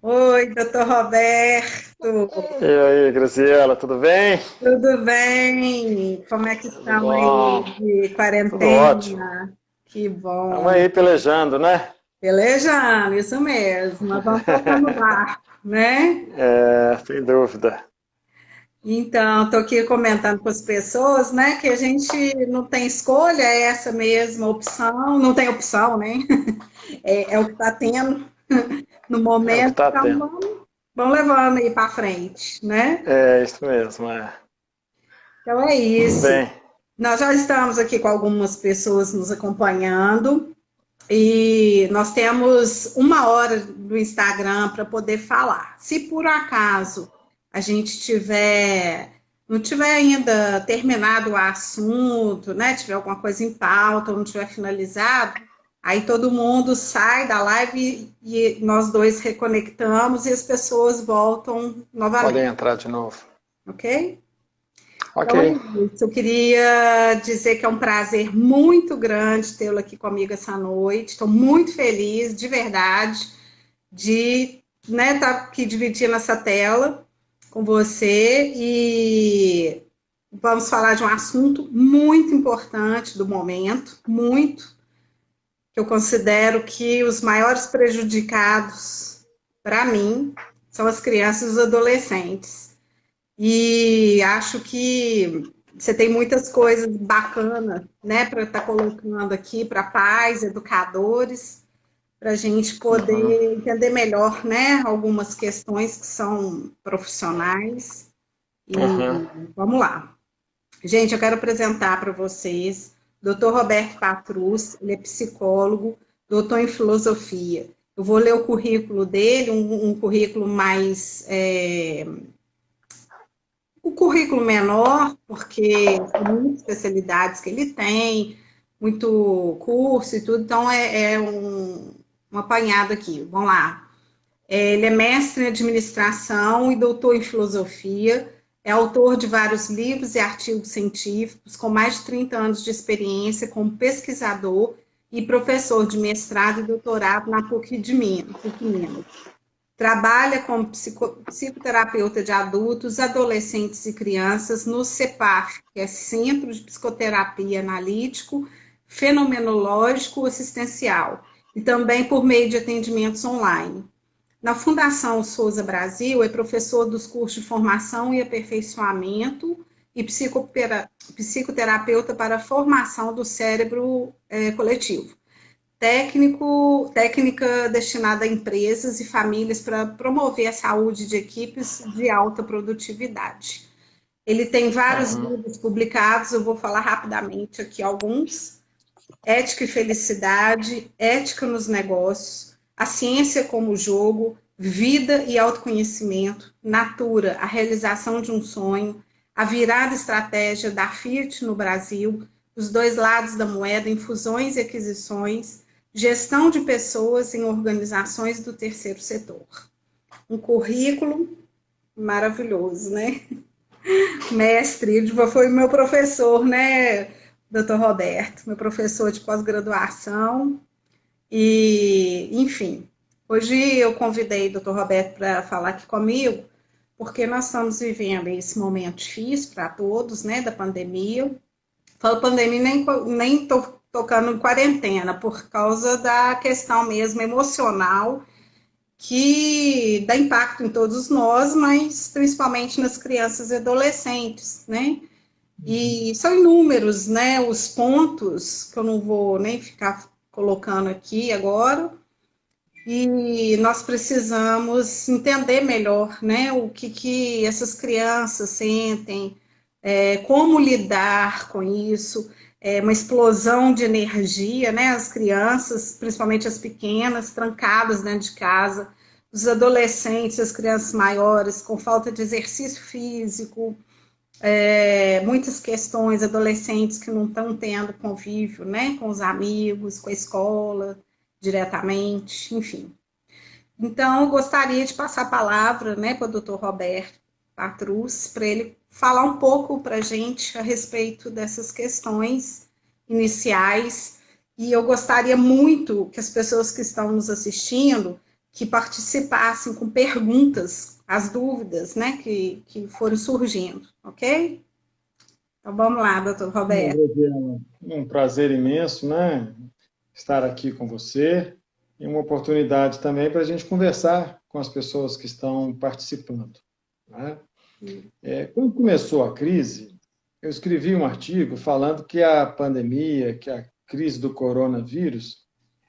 Oi, doutor Roberto, E aí, Graciela, tudo bem? tudo bem? Como é que Tudo estão bom? aí de Tudo ótimo. quarentena? Que Estamos bom. aí pelejando, né? Pelejando, isso mesmo, mas vamos tocando o barco, né? É, sem dúvida. Então, estou aqui comentando com as pessoas, né, que a gente não tem escolha, é essa mesma opção, não tem opção, né? É o que está tendo no É o que momento, está então tendo. vamos levando aí para frente, né? É isso mesmo, é. Então é Tudo isso. bem. Nós já estamos aqui com algumas pessoas nos acompanhando e nós temos 1 hora do Instagram para poder falar. Se por acaso a gente não tiver ainda terminado o assunto, né? Tiver alguma coisa em pauta ou não tiver finalizado, aí todo mundo sai da live e nós dois reconectamos e as pessoas voltam Podem novamente, entrar de novo. ok? Ok. Então é isso. Eu queria dizer que é um prazer muito grande tê-lo aqui comigo essa noite. Estou muito feliz, de verdade, de estar aqui dividindo essa tela com você e vamos falar de um assunto muito importante do momento, muito, que eu considero que os maiores prejudicados, para mim, são as crianças e os adolescentes. E acho que você tem muitas coisas bacanas, né, para estar colocando aqui para pais, educadores, para a gente Uhum. poder entender melhor, né, algumas questões que são profissionais. E Uhum. vamos lá. Gente, eu quero apresentar para vocês o Dr. Roberto Patrus, ele é psicólogo, doutor em filosofia. Eu vou ler o currículo dele, um currículo mais o currículo menor, porque são muitas especialidades que ele tem, muito curso e tudo, então um apanhado aqui. Vamos lá. Ele é mestre em administração e doutor em filosofia, é autor de vários livros e artigos científicos, com mais de 30 anos de experiência como pesquisador e professor de mestrado e doutorado na PUC Minas. Trabalha como psicoterapeuta de adultos, adolescentes e crianças no CEPAF, que é Centro de Psicoterapia Analítico, Fenomenológico Assistencial, e também por meio de atendimentos online. Na Fundação Souza Brasil, é professor dos cursos de formação e aperfeiçoamento e psicoterapeuta para a formação do cérebro coletivo técnica destinada a empresas e famílias para promover a saúde de equipes de alta produtividade. Ele tem vários Uhum. livros publicados, eu vou falar rapidamente aqui alguns. Ética e Felicidade, Ética nos Negócios, A Ciência como Jogo, Vida e Autoconhecimento, Natura, a realização de um sonho, a virada estratégia da Fiat no Brasil, Os Dois Lados da Moeda em Fusões e Aquisições, Gestão de Pessoas em Organizações do Terceiro Setor. Um currículo maravilhoso, né? Mestre, foi meu professor, né, doutor Roberto, meu professor de pós-graduação, e, enfim, hoje eu convidei o doutor Roberto para falar aqui comigo, porque nós estamos vivendo esse momento difícil para todos, né, da pandemia. Falo pandemia, nem tô tocando em quarentena, por causa da questão mesmo emocional, que dá impacto em todos nós, mas principalmente nas crianças e adolescentes, né? E são inúmeros, né, os pontos, que eu não vou nem ficar colocando aqui agora, e nós precisamos entender melhor, né, o que essas crianças sentem, como lidar com isso, uma explosão de energia, né, as crianças, principalmente as pequenas, trancadas dentro de casa, os adolescentes, as crianças maiores, com falta de exercício físico, muitas questões, adolescentes que não estão tendo convívio, né, com os amigos, com a escola, diretamente, enfim. Então, eu gostaria de passar a palavra, né, para o doutor Roberto Patrus, para ele falar um pouco para a gente a respeito dessas questões iniciais. E eu gostaria muito que as pessoas que estão nos assistindo que participassem com perguntas, as dúvidas, né, que foram surgindo, ok? Então vamos lá, doutor Roberto. Um prazer imenso, né, estar aqui com você e uma oportunidade também para a gente conversar com as pessoas que estão participando, né? Quando começou a crise, eu escrevi um artigo falando que a pandemia, que a crise do coronavírus,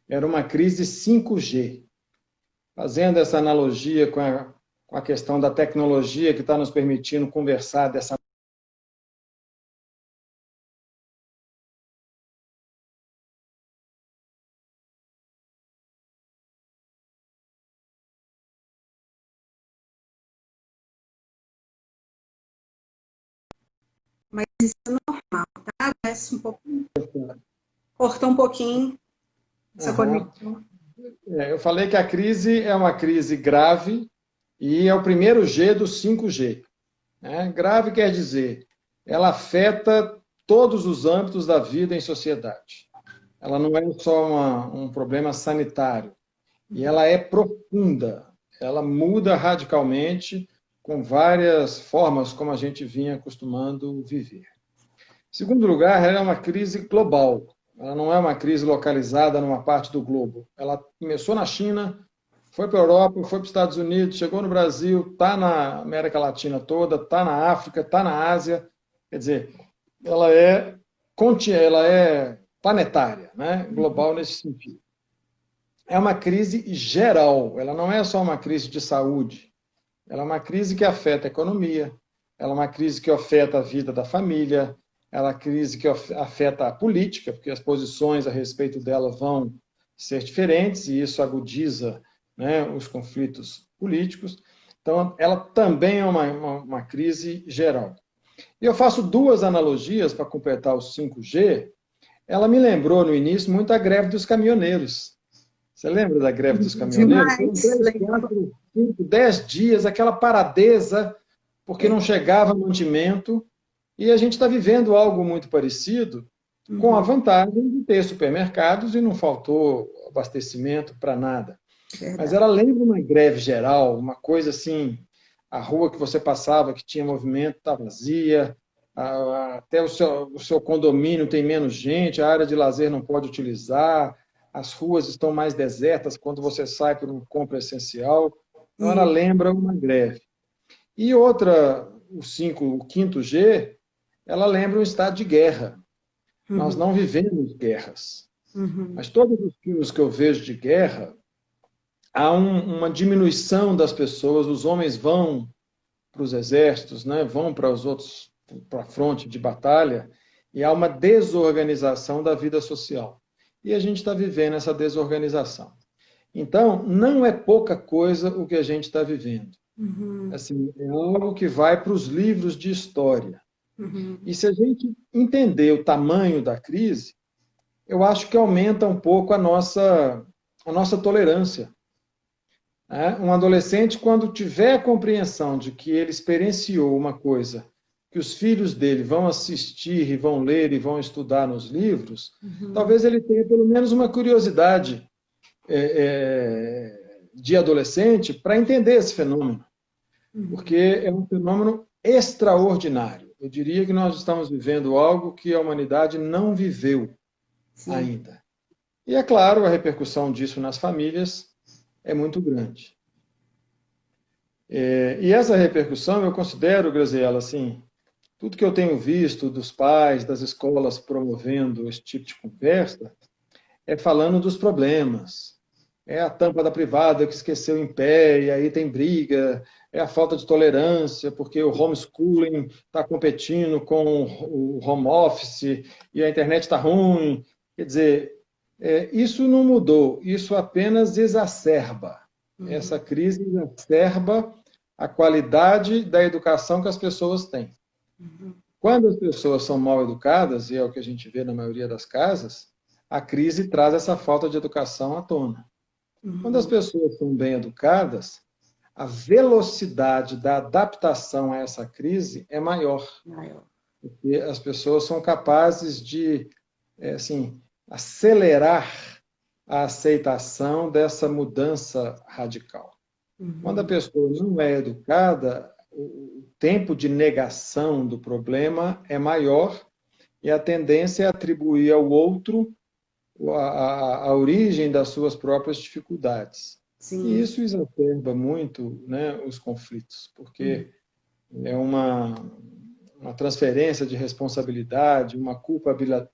era uma crise 5G, fazendo essa analogia com a questão da tecnologia que está nos permitindo conversar dessa. Mas isso é normal, tá? Parece um pouco... Cortou um pouquinho essa conexão. Eu falei que a crise é uma crise grave e é o primeiro G do 5G. Né? Grave quer dizer, ela afeta todos os âmbitos da vida em sociedade. Ela não é só um problema sanitário, e ela é profunda, ela muda radicalmente com várias formas como a gente vinha acostumando viver. Em segundo lugar, ela é uma crise global, ela não é uma crise localizada numa parte do globo. Ela começou na China, foi para a Europa, foi para os Estados Unidos, chegou no Brasil, está na América Latina toda, está na África, está na Ásia. Quer dizer, ela é planetária, né? Global nesse sentido. É uma crise geral, ela não é só uma crise de saúde, ela é uma crise que afeta a economia, ela é uma crise que afeta a vida da família, ela é uma crise que afeta a política, porque as posições a respeito dela vão ser diferentes e isso agudiza, né, os conflitos políticos. Então, ela também é uma crise geral. E eu faço duas analogias para completar o 5G. Ela me lembrou, no início, muito a greve dos caminhoneiros. Você lembra da greve dos caminhoneiros? Foram 3, 4, 5, 10 dias, aquela paradeza, porque não chegava mantimento. E a gente está vivendo algo muito parecido, com a vantagem de ter supermercados e não faltou abastecimento para nada. Mas ela lembra uma greve geral, uma coisa assim, a rua que você passava, que tinha movimento, está vazia, até o seu condomínio tem menos gente, a área de lazer não pode utilizar, as ruas estão mais desertas quando você sai para uma compra essencial. Então, ela lembra uma greve. E outra, o quinto G, ela lembra um estado de guerra. Nós não vivemos guerras. Mas todos os filmes que eu vejo de guerra, há uma diminuição das pessoas, os homens vão para os exércitos, né, vão para a fronte de batalha, e há uma desorganização da vida social. E a gente está vivendo essa desorganização. Então, não é pouca coisa o que a gente está vivendo. Assim, é algo que vai para os livros de história. E se a gente entender o tamanho da crise, eu acho que aumenta um pouco a nossa tolerância. Um adolescente, quando tiver a compreensão de que ele experienciou uma coisa que os filhos dele vão assistir, e vão ler e vão estudar nos livros, talvez ele tenha pelo menos uma curiosidade de adolescente para entender esse fenômeno. Porque é um fenômeno extraordinário. Eu diria que nós estamos vivendo algo que a humanidade não viveu ainda. E, é claro, a repercussão disso nas famílias é muito grande. E essa repercussão, eu considero, Graziela, assim, tudo que eu tenho visto dos pais, das escolas promovendo esse tipo de conversa, é falando dos problemas. É a tampa da privada que esqueceu em pé, e aí tem briga, é a falta de tolerância, porque o homeschooling está competindo com o home office, e a internet está ruim. Quer dizer, isso não mudou, isso apenas exacerba. Essa crise exacerba a qualidade da educação que as pessoas têm. Quando as pessoas são mal educadas, e é o que a gente vê na maioria das casas, a crise traz essa falta de educação à tona. Quando as pessoas são bem educadas, a velocidade da adaptação a essa crise é maior. Porque as pessoas são capazes de, assim, acelerar a aceitação dessa mudança radical. Quando a pessoa não é educada, o tempo de negação do problema é maior e a tendência é atribuir ao outro a origem das suas próprias dificuldades. Sim. E isso exacerba muito, né, os conflitos, porque é uma transferência de responsabilidade, uma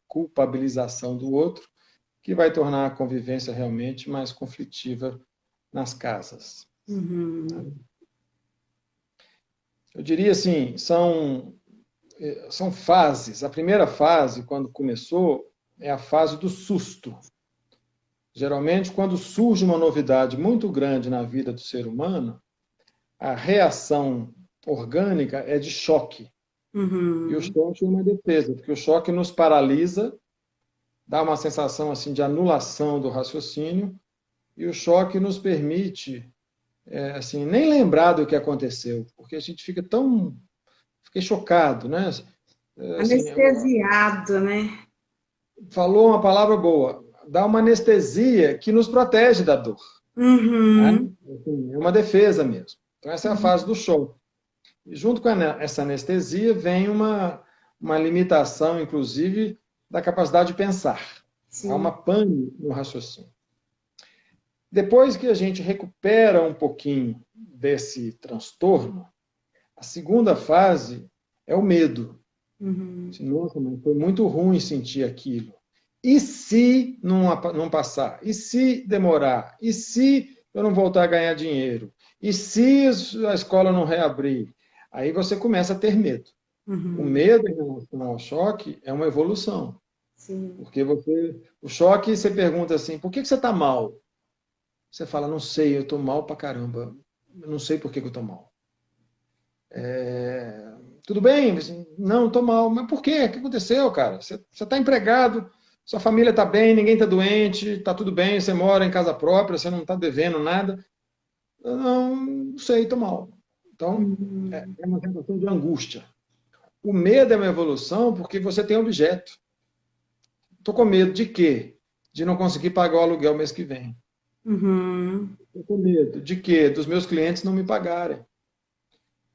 culpabilização do outro, que vai tornar a convivência realmente mais conflitiva nas casas. Eu diria assim, são fases. A primeira fase, quando começou, é a fase do susto. Geralmente, quando surge uma novidade muito grande na vida do ser humano, a reação orgânica é de choque. E o choque é uma defesa, porque o choque nos paralisa, dá uma sensação assim de anulação do raciocínio, e o choque nos permite assim, nem lembrar do que aconteceu, porque a gente fica tão... Fiquei chocado, né? Anestesiado, né? Falou uma palavra boa. Dá uma anestesia que nos protege da dor. Né? É uma defesa mesmo. Então, essa é a fase do choque. E junto com essa anestesia vem uma limitação, inclusive, da capacidade de pensar. Sim. Há uma pane no raciocínio. Depois que a gente recupera um pouquinho desse transtorno, a segunda fase é o medo. Nossa, mas foi muito ruim sentir aquilo. E se não passar? E se demorar? E se eu não voltar a ganhar dinheiro? E se a escola não reabrir? Aí você começa a ter medo. O medo em relação ao choque é uma evolução. Sim. Porque o choque, você pergunta assim, por que você está mal? Você fala, não sei, eu estou mal pra caramba. Eu não sei por que eu estou mal. Tudo bem? Não, estou mal. Mas por quê? O que aconteceu, cara? Você está empregado, sua família está bem, ninguém está doente, está tudo bem, você mora em casa própria, você não está devendo nada. Não sei, estou mal. Então, é uma sensação de angústia. O medo é uma evolução porque você tem objeto. Estou com medo de quê? De não conseguir pagar o aluguel mês que vem. Estou com medo de quê? Dos meus clientes não me pagarem.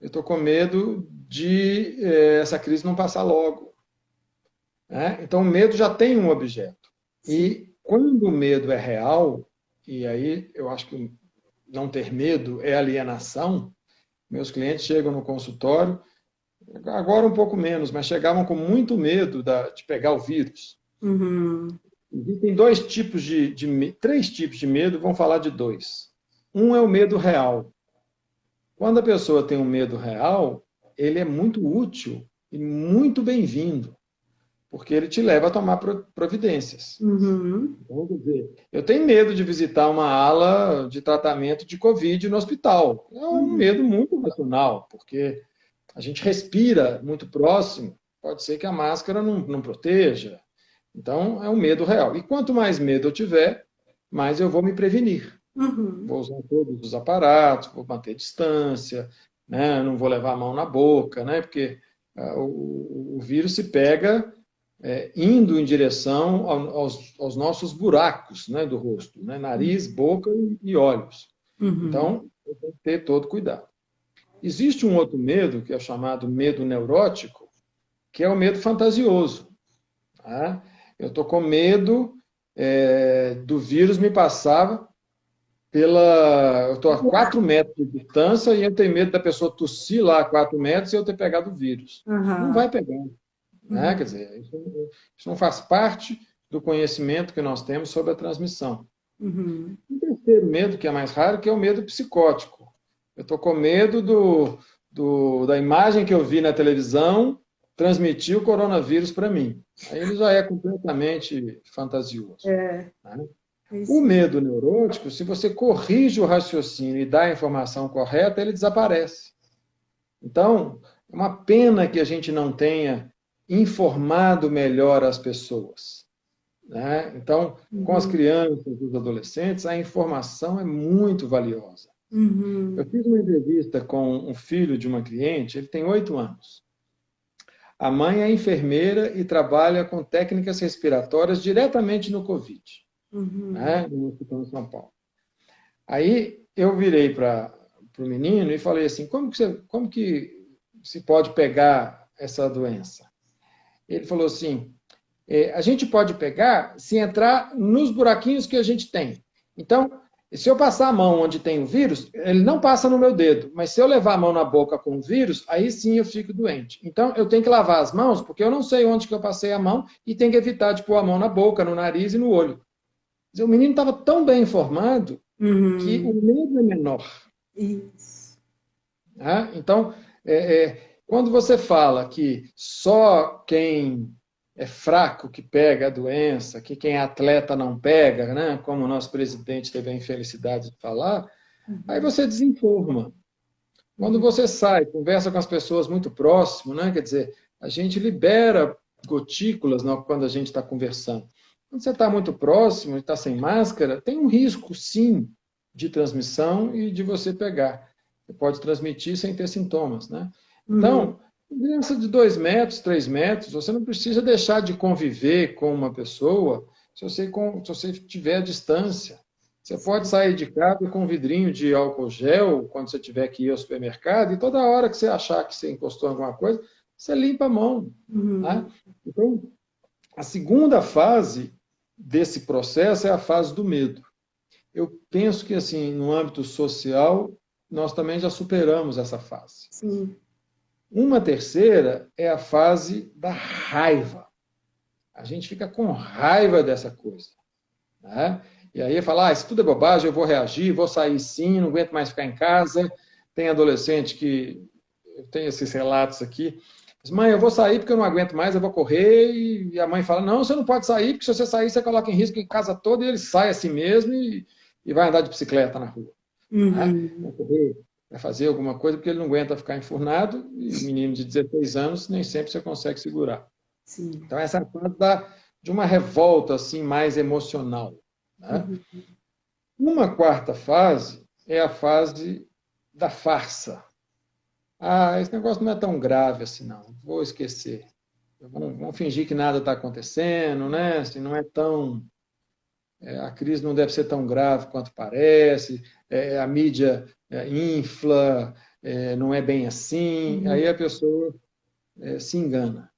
Eu estou com medo de essa crise não passar logo. Então, o medo já tem um objeto. E quando o medo é real, e aí eu acho que não ter medo é alienação, meus clientes chegam no consultório, agora um pouco menos, mas chegavam com muito medo de pegar o vírus. Existem três tipos de medo, vamos falar de dois. Um é o medo real. Quando a pessoa tem um medo real, ele é muito útil e muito bem-vindo, porque ele te leva a tomar providências. Então, quer dizer, eu tenho medo de visitar uma ala de tratamento de Covid no hospital. É um medo muito racional, porque a gente respira muito próximo, pode ser que a máscara não proteja. Então, é um medo real. E quanto mais medo eu tiver, mais eu vou me prevenir. Vou usar todos os aparatos, vou manter distância, né? Não vou levar a mão na boca, né? Porque o vírus se pega indo em direção aos nossos buracos, né, do rosto, né? Nariz, boca e olhos. Então, eu tenho que ter todo cuidado. Existe um outro medo, que é chamado medo neurótico, que é o medo fantasioso. Tá? Eu estou com medo do vírus me passar eu estou a 4 metros de distância e eu tenho medo da pessoa tossir lá a 4 metros e eu ter pegado o vírus. Não vai pegar. Né? Quer dizer, isso não faz parte do conhecimento que nós temos sobre a transmissão. O terceiro medo, que é mais raro, que é o medo psicótico. Eu estou com medo da imagem que eu vi na televisão transmitir o coronavírus para mim. Aí ele já é completamente fantasioso. Né? O medo neurótico, se você corrige o raciocínio e dá a informação correta, ele desaparece. Então, é uma pena que a gente não tenha informado melhor as pessoas. Né? Então, com as crianças e os adolescentes, a informação é muito valiosa. Eu fiz uma entrevista com um filho de uma cliente, ele tem 8 anos. A mãe é enfermeira e trabalha com técnicas respiratórias diretamente no Covid. né, no Hospital de São Paulo. Aí eu virei para o menino e falei assim, como que se pode pegar essa doença? Ele falou assim, a gente pode pegar se entrar nos buraquinhos que a gente tem. Então, se eu passar a mão onde tem o vírus, ele não passa no meu dedo, mas se eu levar a mão na boca com o vírus, aí sim eu fico doente. Então, eu tenho que lavar as mãos, porque eu não sei onde que eu passei a mão e tenho que evitar de pôr a mão na boca, no nariz e no olho. O menino estava tão bem informado que o medo é menor. Isso. Então, quando você fala que só quem é fraco que pega a doença, que quem é atleta não pega, né? Como o nosso presidente teve a infelicidade de falar, aí você desinforma. Quando você sai, conversa com as pessoas muito próximo, né? Quer dizer, a gente libera gotículas quando a gente está conversando. Quando você está muito próximo e está sem máscara, tem um risco, sim, de transmissão e de você pegar. Você pode transmitir sem ter sintomas, né? Então, criança de 2 metros, 3 metros, você não precisa deixar de conviver com uma pessoa se você tiver a distância. Você pode sair de casa com um vidrinho de álcool gel quando você tiver que ir ao supermercado e toda hora que você achar que você encostou em alguma coisa, você limpa a mão. Né? Então, a segunda fase desse processo é a fase do medo. Eu penso que, assim, no âmbito social, nós também já superamos essa fase. Sim. Uma terceira é a fase da raiva. A gente fica com raiva dessa coisa. Né? E aí fala, isso tudo é bobagem, eu vou reagir, vou sair sim, não aguento mais ficar em casa. Tem adolescente que... Eu tenho esses relatos aqui. Diz, mãe, eu vou sair porque eu não aguento mais, eu vou correr. E a mãe fala, não, você não pode sair, porque se você sair, você coloca em risco em casa toda e ele sai assim mesmo e vai andar de bicicleta na rua. Né? Vai correr, vai fazer alguma coisa, porque ele não aguenta ficar enfurnado, e menino de 16 anos nem sempre você consegue segurar. Sim. Então, essa é a fase de uma revolta assim, mais emocional. Né? Uma quarta fase é a fase da farsa. Esse negócio não é tão grave assim, não. Vou esquecer. Vamos fingir que nada está acontecendo, né? Assim, não é tão... a crise não deve ser tão grave quanto parece, a mídia infla, não é bem assim, aí a pessoa se engana.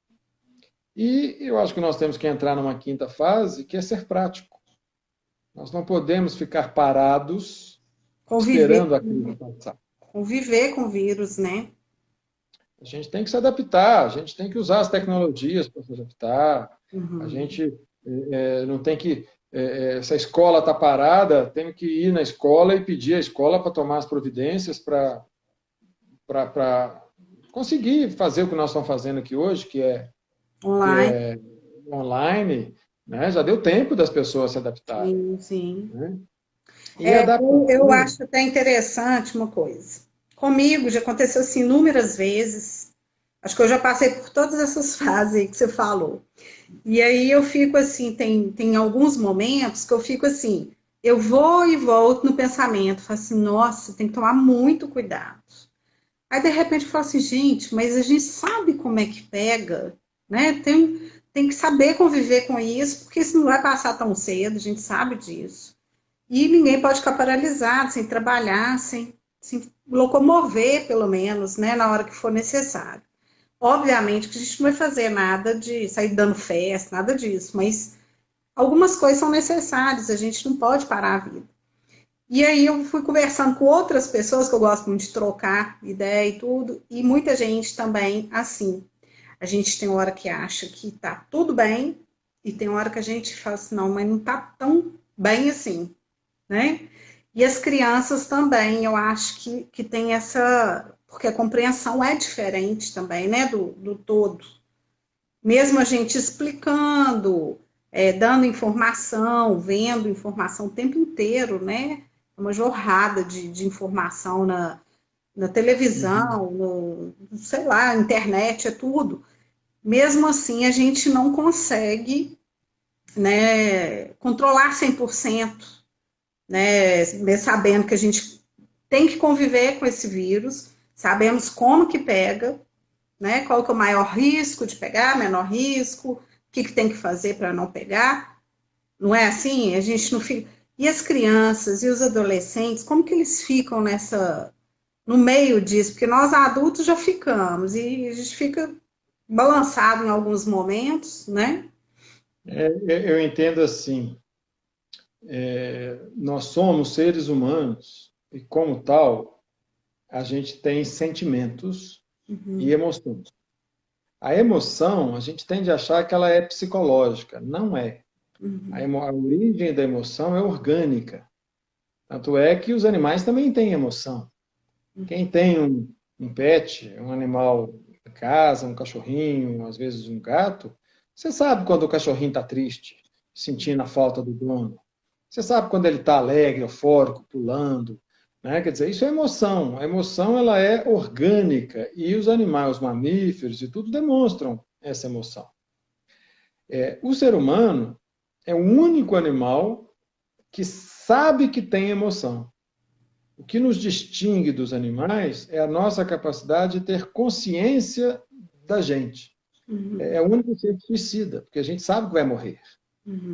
E eu acho que nós temos que entrar numa quinta fase, que é ser prático. Nós não podemos ficar parados esperando a crise passar. Conviver com o vírus, né? A gente tem que se adaptar, a gente tem que usar as tecnologias para se adaptar, a gente não tem que... se a escola está parada, tem que ir na escola e pedir à escola para tomar as providências para conseguir fazer o que nós estamos fazendo aqui hoje, que é online, né? Já deu tempo das pessoas se adaptarem. Sim. Né? Eu acho até interessante uma coisa. Comigo já aconteceu assim inúmeras vezes. Acho que eu já passei por todas essas fases aí que você falou. E aí eu fico assim, tem alguns momentos que eu fico assim, eu vou e volto no pensamento, falo assim, nossa, tem que tomar muito cuidado. Aí de repente eu falo assim, gente, mas a gente sabe como é que pega, né? Tem que saber conviver com isso, porque isso não vai passar tão cedo, a gente sabe disso. E ninguém pode ficar paralisado, sem trabalhar, sem locomover, pelo menos, né, na hora que for necessário. Obviamente que a gente não vai fazer nada de sair dando festa, nada disso, mas algumas coisas são necessárias, a gente não pode parar a vida. E aí eu fui conversando com outras pessoas, que eu gosto muito de trocar ideia e tudo, e muita gente também assim. A gente tem hora que acha que tá tudo bem, e tem hora que a gente fala assim, não, mas não tá tão bem assim, né? E as crianças também, eu acho que tem essa... Porque a compreensão é diferente também, né, do todo. Mesmo a gente explicando, dando informação, vendo informação o tempo inteiro, né? Uma jorrada de informação na televisão, sei lá, internet, é tudo. Mesmo assim, a gente não consegue, né, controlar 100%, né, sabendo que a gente tem que conviver com esse vírus, sabemos como que pega, né, qual que é o maior risco de pegar, menor risco, o que tem que fazer para não pegar, Não é assim? A gente não fica... E as crianças e os adolescentes, como que eles ficam no meio disso? Porque nós adultos já ficamos e a gente fica balançado em alguns momentos, né? Eu entendo assim, nós somos seres humanos e, como tal, a gente tem sentimentos e emoções. A emoção, a gente tende a achar que ela é psicológica. Não é. A origem da emoção é orgânica. Tanto é que os animais também têm emoção. Quem tem um pet, um animal em casa, um cachorrinho, às vezes um gato, você sabe quando o cachorrinho está triste, sentindo a falta do dono. Você sabe quando ele está alegre, eufórico, pulando. Né? Quer dizer, isso é emoção. A emoção ela é orgânica e os animais, os mamíferos e tudo demonstram essa emoção. O ser humano é o único animal que sabe que tem emoção. O que nos distingue dos animais é a nossa capacidade de ter consciência da gente. É o único ser suicida, porque a gente sabe que vai morrer.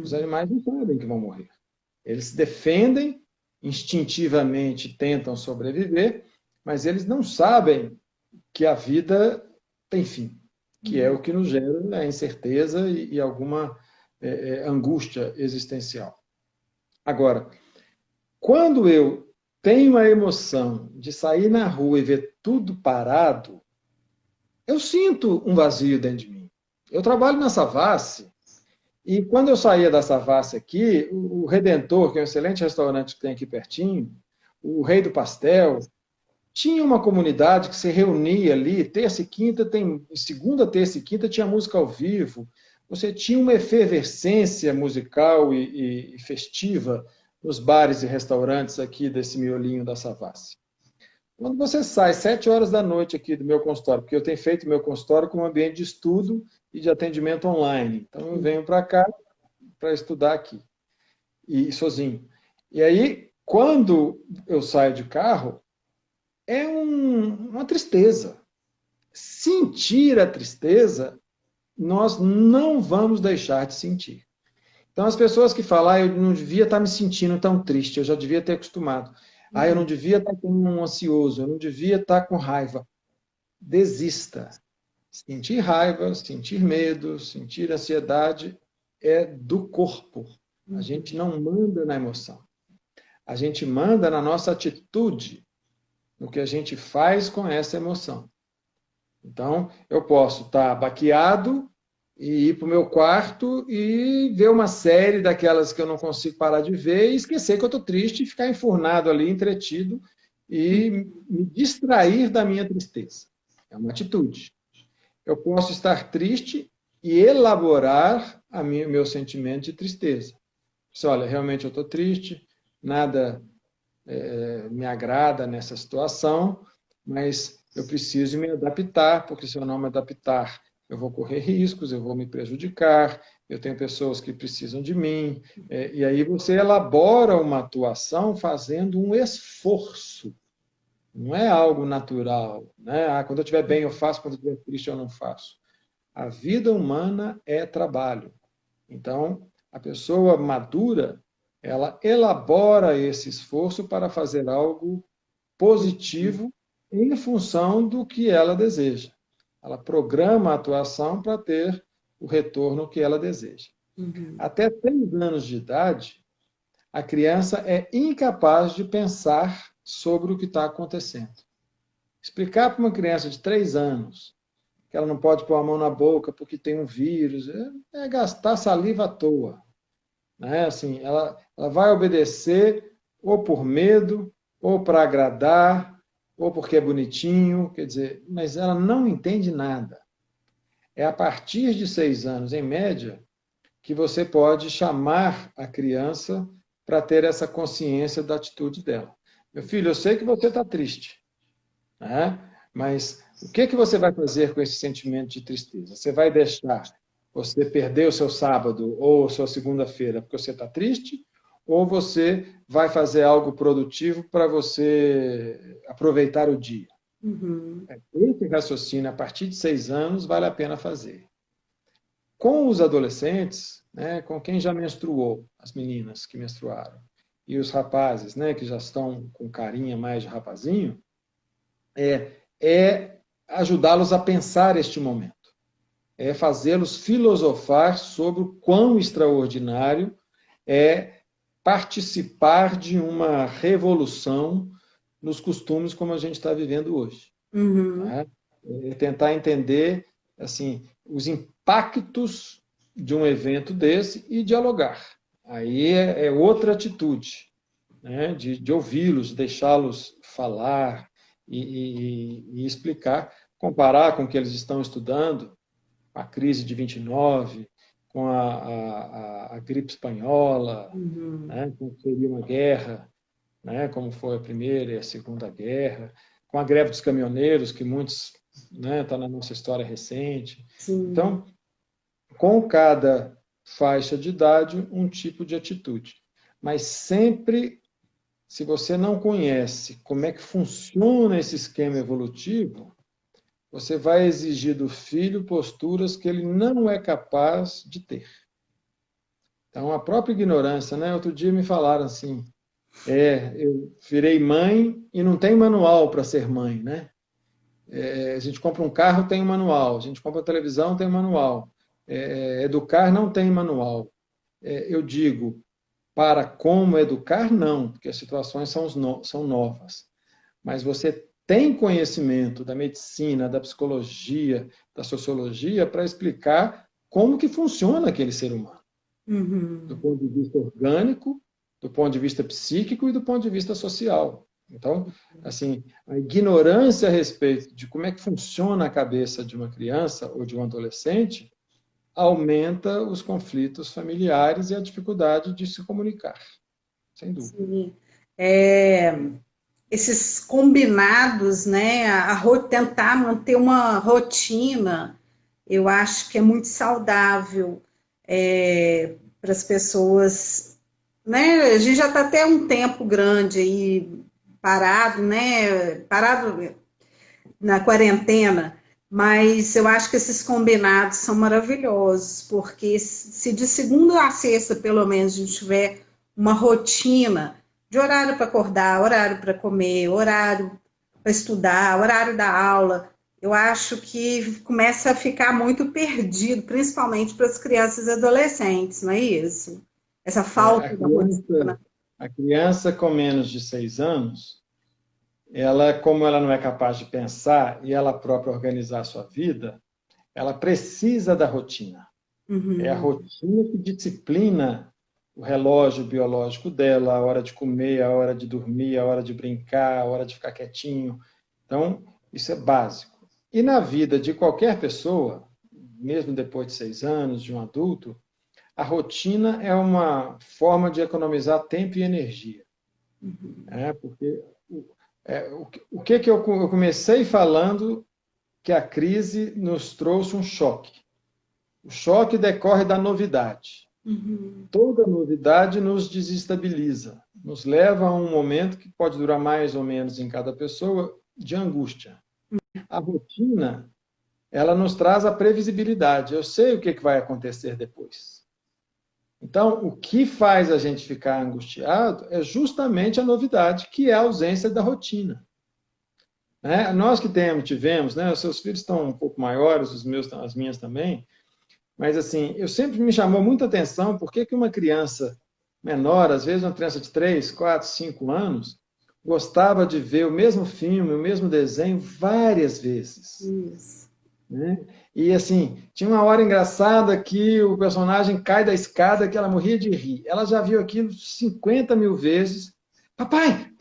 Os animais não sabem que vão morrer. Eles se defendem, instintivamente tentam sobreviver, mas eles não sabem que a vida tem fim, que é o que nos gera a incerteza e alguma angústia existencial. Agora, quando eu tenho a emoção de sair na rua e ver tudo parado, eu sinto um vazio dentro de mim. Eu trabalho na Savassi, e quando eu saía da Savassi aqui, o Redentor, que é um excelente restaurante que tem aqui pertinho, o Rei do Pastel, tinha uma comunidade que se reunia ali, terça e quinta, segunda, terça e quinta tinha música ao vivo, você tinha uma efervescência musical e festiva nos bares e restaurantes aqui desse miolinho da Savassi. Quando você sai 7 horas da noite aqui do meu consultório, porque eu tenho feito meu consultório como ambiente de estudo e de atendimento online, então eu venho para cá para estudar aqui, e sozinho. E aí, quando eu saio de carro, é uma tristeza. Sentir a tristeza, nós não vamos deixar de sentir. Então, as pessoas que falam, eu não devia estar me sentindo tão triste, eu já devia ter acostumado. Eu não devia estar tão ansioso, eu não devia estar com raiva. Desista. Sentir raiva, sentir medo, sentir ansiedade é do corpo. A gente não manda na emoção. A gente manda na nossa atitude, no que a gente faz com essa emoção. Então, eu posso estar baqueado e ir para o meu quarto e ver uma série daquelas que eu não consigo parar de ver e esquecer que eu estou triste e ficar enfurnado ali, entretido e me distrair da minha tristeza. É uma atitude. Eu posso estar triste e elaborar o meu sentimento de tristeza. Olha, realmente eu estou triste, nada me agrada nessa situação, mas eu preciso me adaptar, porque se eu não me adaptar, eu vou correr riscos, eu vou me prejudicar, eu tenho pessoas que precisam de mim, e aí você elabora uma atuação fazendo um esforço. Não é algo natural, né? Quando eu estiver bem eu faço, quando eu estiver triste eu não faço. A vida humana é trabalho. Então, a pessoa madura, ela elabora esse esforço para fazer algo positivo em função do que ela deseja. Ela programa a atuação para ter o retorno que ela deseja. Até 3 anos de idade, a criança é incapaz de pensar sobre o que está acontecendo. Explicar para uma criança de 3 anos que ela não pode pôr a mão na boca porque tem um vírus, é gastar saliva à toa. Né? Assim, ela vai obedecer ou por medo, ou para agradar, ou porque é bonitinho, quer dizer, mas ela não entende nada. É a partir de 6 anos, em média, que você pode chamar a criança para ter essa consciência da atitude dela. Meu filho, eu sei que você está triste, né? Mas o que você vai fazer com esse sentimento de tristeza? Você vai deixar você perder o seu sábado ou sua segunda-feira porque você está triste? Ou você vai fazer algo produtivo para você aproveitar o dia? Esse raciocínio, a partir de 6 anos, vale a pena fazer. Com os adolescentes, né, com quem já menstruou, as meninas que menstruaram, e os rapazes, né, que já estão com carinha mais de rapazinho, é ajudá-los a pensar este momento, é fazê-los filosofar sobre o quão extraordinário é participar de uma revolução nos costumes como a gente está vivendo hoje. Uhum. Né? É tentar entender assim, os impactos de um evento desse e dialogar. Aí é outra atitude, né? de ouvi-los, deixá-los falar e explicar, comparar com o que eles estão estudando, a crise de 29, com a gripe espanhola, né? Como seria uma guerra, né? Como foi a Primeira e a Segunda Guerra, com a greve dos caminhoneiros, que muitos, né, tá na nossa história recente. Sim. Então, com cada faixa de idade, um tipo de atitude. Mas sempre, se você não conhece como é que funciona esse esquema evolutivo, você vai exigir do filho posturas que ele não é capaz de ter. Então, a própria ignorância, né? Outro dia me falaram assim, eu virei mãe e não tem manual para ser mãe, né? A gente compra um carro, tem um manual. A gente compra televisão, tem um manual. Educar não tem manual. Eu digo, para como educar, não, porque as situações são novas. Mas você tem conhecimento da medicina, da psicologia, da sociologia para explicar como que funciona aquele ser humano. Do ponto de vista orgânico, do ponto de vista psíquico e do ponto de vista social. Então, assim, a ignorância a respeito de como é que funciona a cabeça de uma criança ou de um adolescente aumenta os conflitos familiares e a dificuldade de se comunicar, sem dúvida. Sim. Esses combinados, né, tentar manter uma rotina, eu acho que é muito saudável para as pessoas, né? A gente já está até um tempo grande aí parado, né? Parado na quarentena, mas eu acho que esses combinados são maravilhosos, porque se de segunda a sexta, pelo menos, a gente tiver uma rotina de horário para acordar, horário para comer, horário para estudar, horário da aula, eu acho que começa a ficar muito perdido, principalmente para as crianças e adolescentes, não é isso? Essa falta da rotina. A criança com menos de 6 anos, ela, como ela não é capaz de pensar e ela própria organizar a sua vida, ela precisa da rotina. É a rotina que disciplina o relógio biológico dela, a hora de comer, a hora de dormir, a hora de brincar, a hora de ficar quietinho. Então, isso é básico. E na vida de qualquer pessoa, mesmo depois de 6 anos, de um adulto, a rotina é uma forma de economizar tempo e energia. Porque o que eu comecei falando que a crise nos trouxe um choque. O choque decorre da novidade. Toda novidade nos desestabiliza, nos leva a um momento que pode durar mais ou menos em cada pessoa, de angústia. A rotina, ela nos traz a previsibilidade. Eu sei o que vai acontecer depois. Então, o que faz a gente ficar angustiado é justamente a novidade, que é a ausência da rotina. Nós que tivemos, né, os seus filhos estão um pouco maiores, as minhas também, mas, assim, eu sempre me chamou muita atenção por que uma criança menor, às vezes uma criança de 3, 4, 5 anos, gostava de ver o mesmo filme, o mesmo desenho várias vezes. Isso. Né? E, assim, tinha uma hora engraçada que o personagem cai da escada que ela morria de rir. Ela já viu aquilo 50 mil vezes. Papai,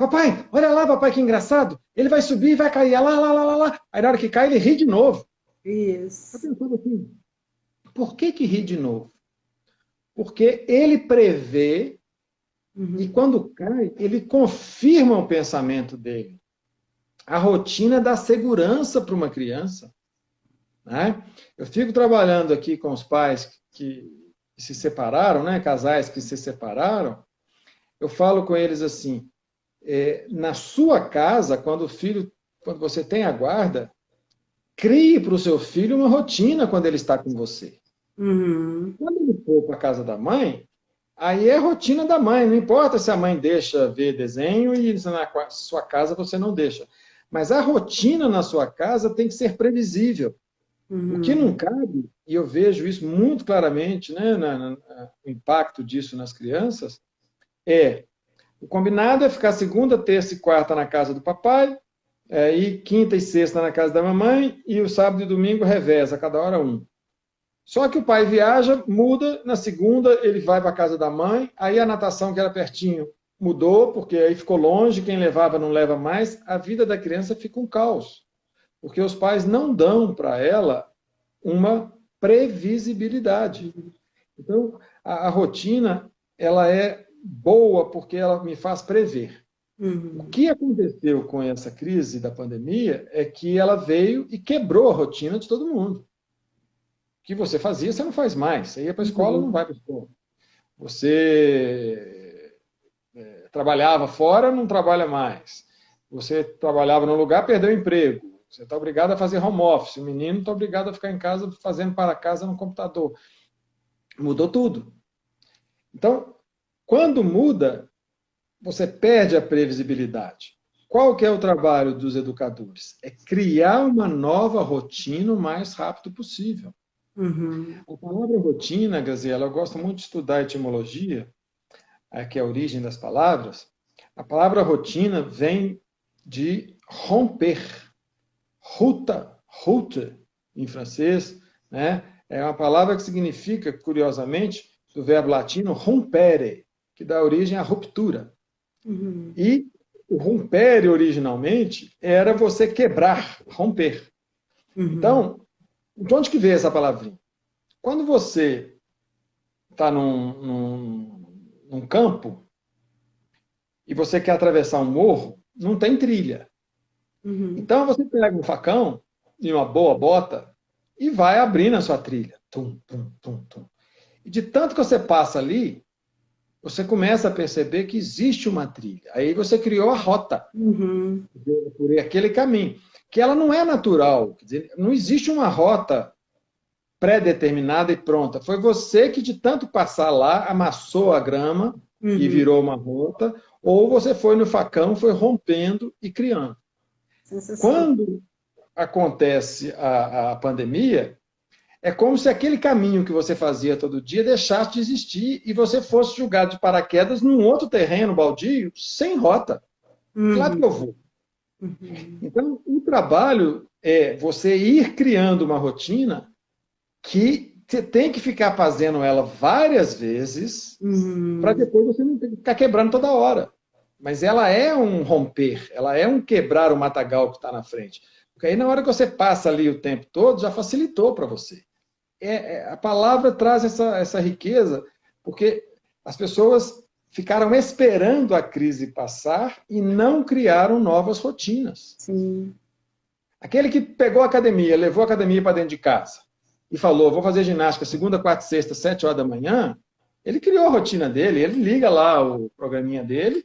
olha lá, papai, que engraçado. Ele vai subir e vai cair. Lá. Aí, na hora que cai, ele ri de novo. Isso. Eu pensava assim, por que ri de novo? Porque ele prevê e quando cai, ele confirma o pensamento dele. A rotina dá segurança para uma criança. Né? Eu fico trabalhando aqui com os pais que se separaram, né? Casais que se separaram. Eu falo com eles assim, na sua casa, quando você tem a guarda, crie para o seu filho uma rotina quando ele está com você. Uhum. Quando ele for para a casa da mãe, aí é rotina da mãe, não importa se a mãe deixa ver desenho e na sua casa você não deixa. Mas a rotina na sua casa tem que ser previsível. O que não Uhum. cabe, e eu vejo isso muito claramente, né, o impacto disso nas crianças, é o combinado é ficar segunda, terça e quarta na casa do papai, e quinta e sexta na casa da mamãe, e o sábado e domingo reveza, cada hora um. Só que o pai viaja, muda, na segunda ele vai para a casa da mãe, aí a natação que era pertinho mudou, porque aí ficou longe, quem levava não leva mais, a vida da criança fica um caos, porque os pais não dão para ela uma previsibilidade. Então, a rotina, ela é boa porque ela me faz prever. O Uhum. que aconteceu com essa crise da pandemia é que ela veio e quebrou a rotina de todo mundo. O que você fazia, você não faz mais. Você ia para a escola, não Uhum. vai para a escola. Você trabalhava fora, não trabalha mais. Você trabalhava num lugar, perdeu o emprego. Você está obrigado a fazer home office. O menino está obrigado a ficar em casa fazendo para casa no computador. Mudou tudo. Então, quando muda, você perde a previsibilidade. Qual que é o trabalho dos educadores? É criar uma nova rotina o mais rápido possível. Uhum. A palavra rotina, Graziela, eu gosto muito de estudar a etimologia, que é a origem das palavras. A palavra rotina vem de romper. Ruta, route, em francês, né? É uma palavra que significa, curiosamente, do verbo latino rompere, que dá origem à ruptura. Uhum. E o rompere, originalmente, era você quebrar, romper. Uhum. Então, de onde que veio essa palavrinha? Quando você está num campo e você quer atravessar um morro, não tem trilha. Uhum. Então, você pega um facão e uma boa bota e vai abrindo a sua trilha. Tum, tum, tum, tum. E de tanto que você passa ali, você começa a perceber que existe uma trilha. Aí você criou a rota Uhum. por aquele caminho, que ela não é natural. Quer dizer, não existe uma rota pré-determinada e pronta. Foi você que, de tanto passar lá, amassou a grama e Uhum. virou uma rota, ou você foi no facão, foi rompendo e criando. Sensacional. Quando acontece a pandemia, é como se aquele caminho que você fazia todo dia deixasse de existir e você fosse jogado de paraquedas num outro terreno baldio, sem rota. Que lado que eu Uhum. vou? Uhum. Então, o trabalho é você ir criando uma rotina que você tem que ficar fazendo ela várias vezes para Uhum. depois você não ter que ficar quebrando toda hora. Mas ela é um romper, ela é um quebrar o matagal que está na frente. Porque aí na hora que você passa ali o tempo todo, já facilitou para você. A palavra traz essa riqueza, porque as pessoas ficaram esperando a crise passar e não criaram novas rotinas. Sim. Aquele que pegou a academia, levou a academia para dentro de casa e falou: vou fazer ginástica segunda, quarta e sexta, 7 horas da manhã, ele criou a rotina dele, ele liga lá o programinha dele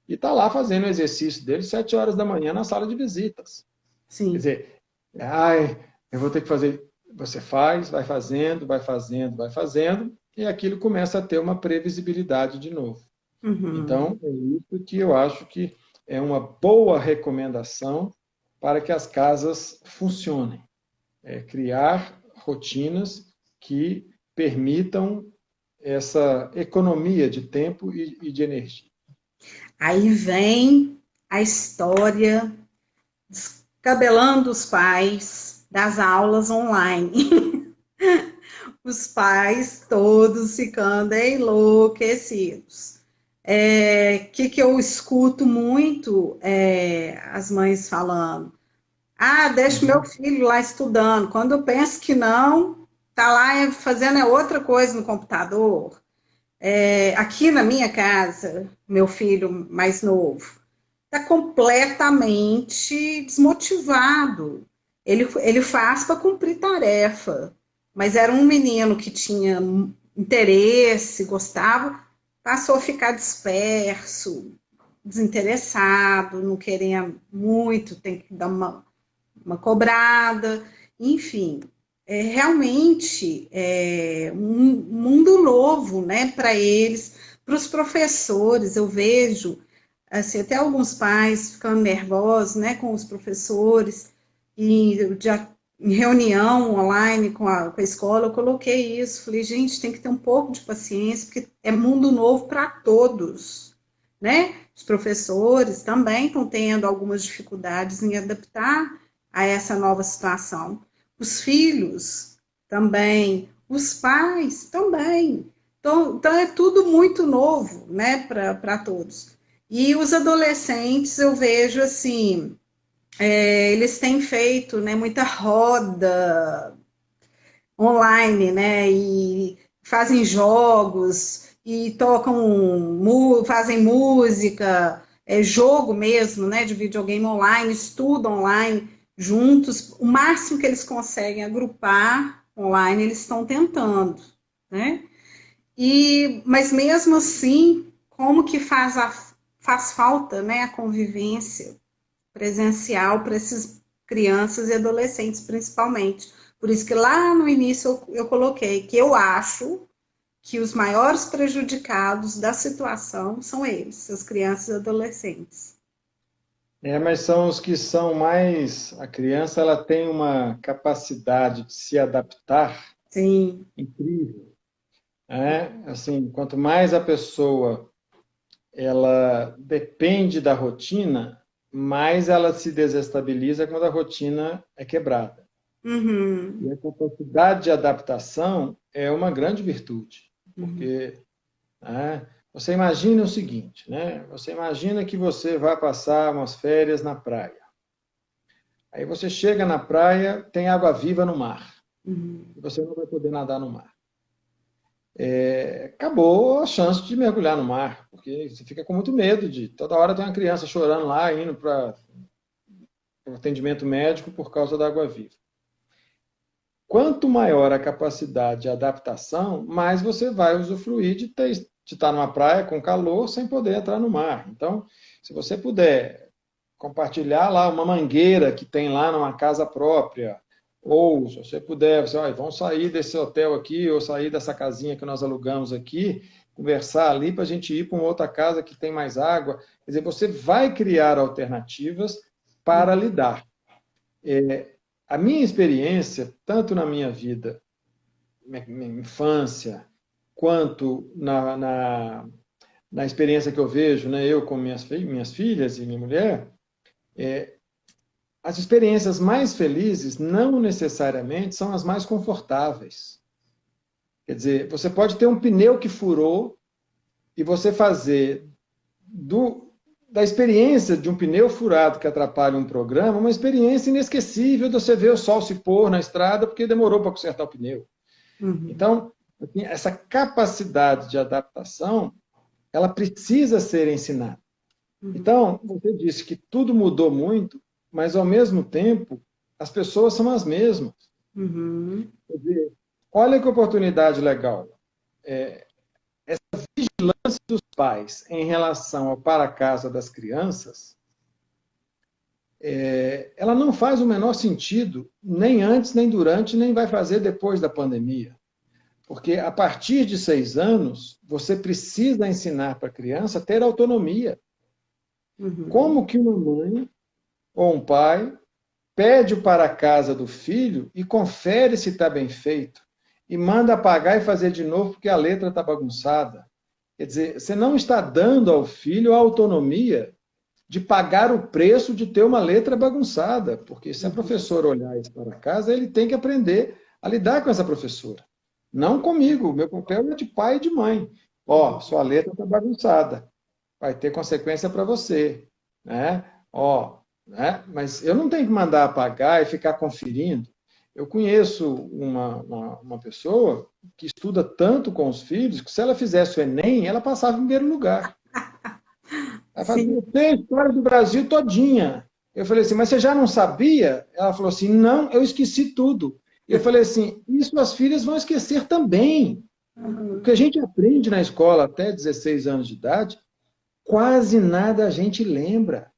e está lá fazendo o exercício dele 7 horas da manhã na sala de visitas. Quer Sim. dizer, ai, eu vou ter que fazer. Você faz, vai fazendo, vai fazendo, vai fazendo, e aquilo começa a ter uma previsibilidade de novo. Uhum. Então, é isso que eu acho que é uma boa recomendação para que as casas funcionem. É criar rotinas que permitam essa economia de tempo e de energia. Aí vem a história descabelando os pais das aulas online. Os pais todos ficando enlouquecidos. Que eu escuto muito as mães falando? Ah, deixa meu Uhum. filho lá estudando. Quando eu penso que não, tá lá fazendo outra coisa no computador. Aqui na minha casa, meu filho mais novo está completamente desmotivado. Ele faz para cumprir tarefa, mas era um menino que tinha interesse, gostava, passou a ficar disperso, desinteressado, não querendo muito, tem que dar uma cobrada, enfim. realmente um mundo novo, né, para eles, para os professores. Eu vejo assim, até alguns pais ficando nervosos, né, com os professores, e em reunião online com a escola, eu coloquei isso, falei, gente, tem que ter um pouco de paciência, porque é mundo novo para todos, né? Os professores também estão tendo algumas dificuldades em adaptar a essa nova situação. Os filhos também, os pais também. Então é tudo muito novo, né, para todos. E os adolescentes, eu vejo assim, eles têm feito, né, muita roda online, né, e fazem jogos, e fazem música, jogo mesmo, né, de videogame online, estudam online, juntos, o máximo que eles conseguem agrupar online, eles estão tentando, né, mas mesmo assim, como que faz falta, né, a convivência presencial para essas crianças e adolescentes, principalmente. Por isso que lá no início eu coloquei que eu acho que os maiores prejudicados da situação são eles, as crianças e adolescentes. Mas são os que são mais... A criança ela tem uma capacidade de se adaptar Sim. incrível. Assim, quanto mais a pessoa ela depende da rotina, mais ela se desestabiliza quando a rotina é quebrada. Uhum. E a capacidade de adaptação é uma grande virtude, porque você imagina o seguinte, né? Você imagina que você vai passar umas férias na praia. Aí você chega na praia, tem água viva no mar. Uhum. E você não vai poder nadar no mar. Acabou a chance de mergulhar no mar, porque você fica com muito medo de... Toda hora tem uma criança chorando lá, indo para o atendimento médico por causa da água viva. Quanto maior a capacidade de adaptação, mais você vai usufruir de estar numa praia com calor sem poder entrar no mar. Então, se você puder compartilhar lá uma mangueira que tem lá numa casa própria, ou se você puder, vamos sair desse hotel aqui, ou sair dessa casinha que nós alugamos aqui, conversar ali para a gente ir para uma outra casa que tem mais água. Quer dizer, você vai criar alternativas para lidar. A minha experiência, tanto na minha vida, minha infância, quanto na experiência que eu vejo, né, eu com minhas filhas e minha mulher, as experiências mais felizes não necessariamente são as mais confortáveis. Quer dizer, você pode ter um pneu que furou e você fazer da experiência de um pneu furado que atrapalha um programa, uma experiência inesquecível de você ver o sol se pôr na estrada porque demorou para consertar o pneu. Uhum. Então, essa capacidade de adaptação, ela precisa ser ensinada. Uhum. Então, você disse que tudo mudou muito, mas, ao mesmo tempo, as pessoas são as mesmas. Uhum. Quer dizer, olha que oportunidade legal. Essa vigilância dos pais em relação ao para-casa das crianças, ela não faz o menor sentido, nem antes, nem durante, nem vai fazer depois da pandemia. Porque, a partir de 6 anos, você precisa ensinar para a criança a ter autonomia. Uhum. Como que uma mãe ou um pai pede o para-casa do filho e confere se está bem feito, e manda apagar e fazer de novo porque a letra está bagunçada. Quer dizer, você não está dando ao filho a autonomia de pagar o preço de ter uma letra bagunçada, porque se a professora olhar isso para casa, ele tem que aprender a lidar com essa professora. Não comigo, meu papel é de pai e de mãe. Sua letra está bagunçada, vai ter consequência para você. Né? Mas eu não tenho que mandar apagar e ficar conferindo. Eu conheço uma pessoa que estuda tanto com os filhos que se ela fizesse o Enem, ela passava em primeiro lugar. Ela fazia a história do Brasil todinha. Eu falei assim, mas você já não sabia? Ela falou assim, não, eu esqueci tudo. Eu falei assim, isso as filhas vão esquecer também. Uhum. O que a gente aprende na escola até 16 anos de idade, quase nada a gente lembra.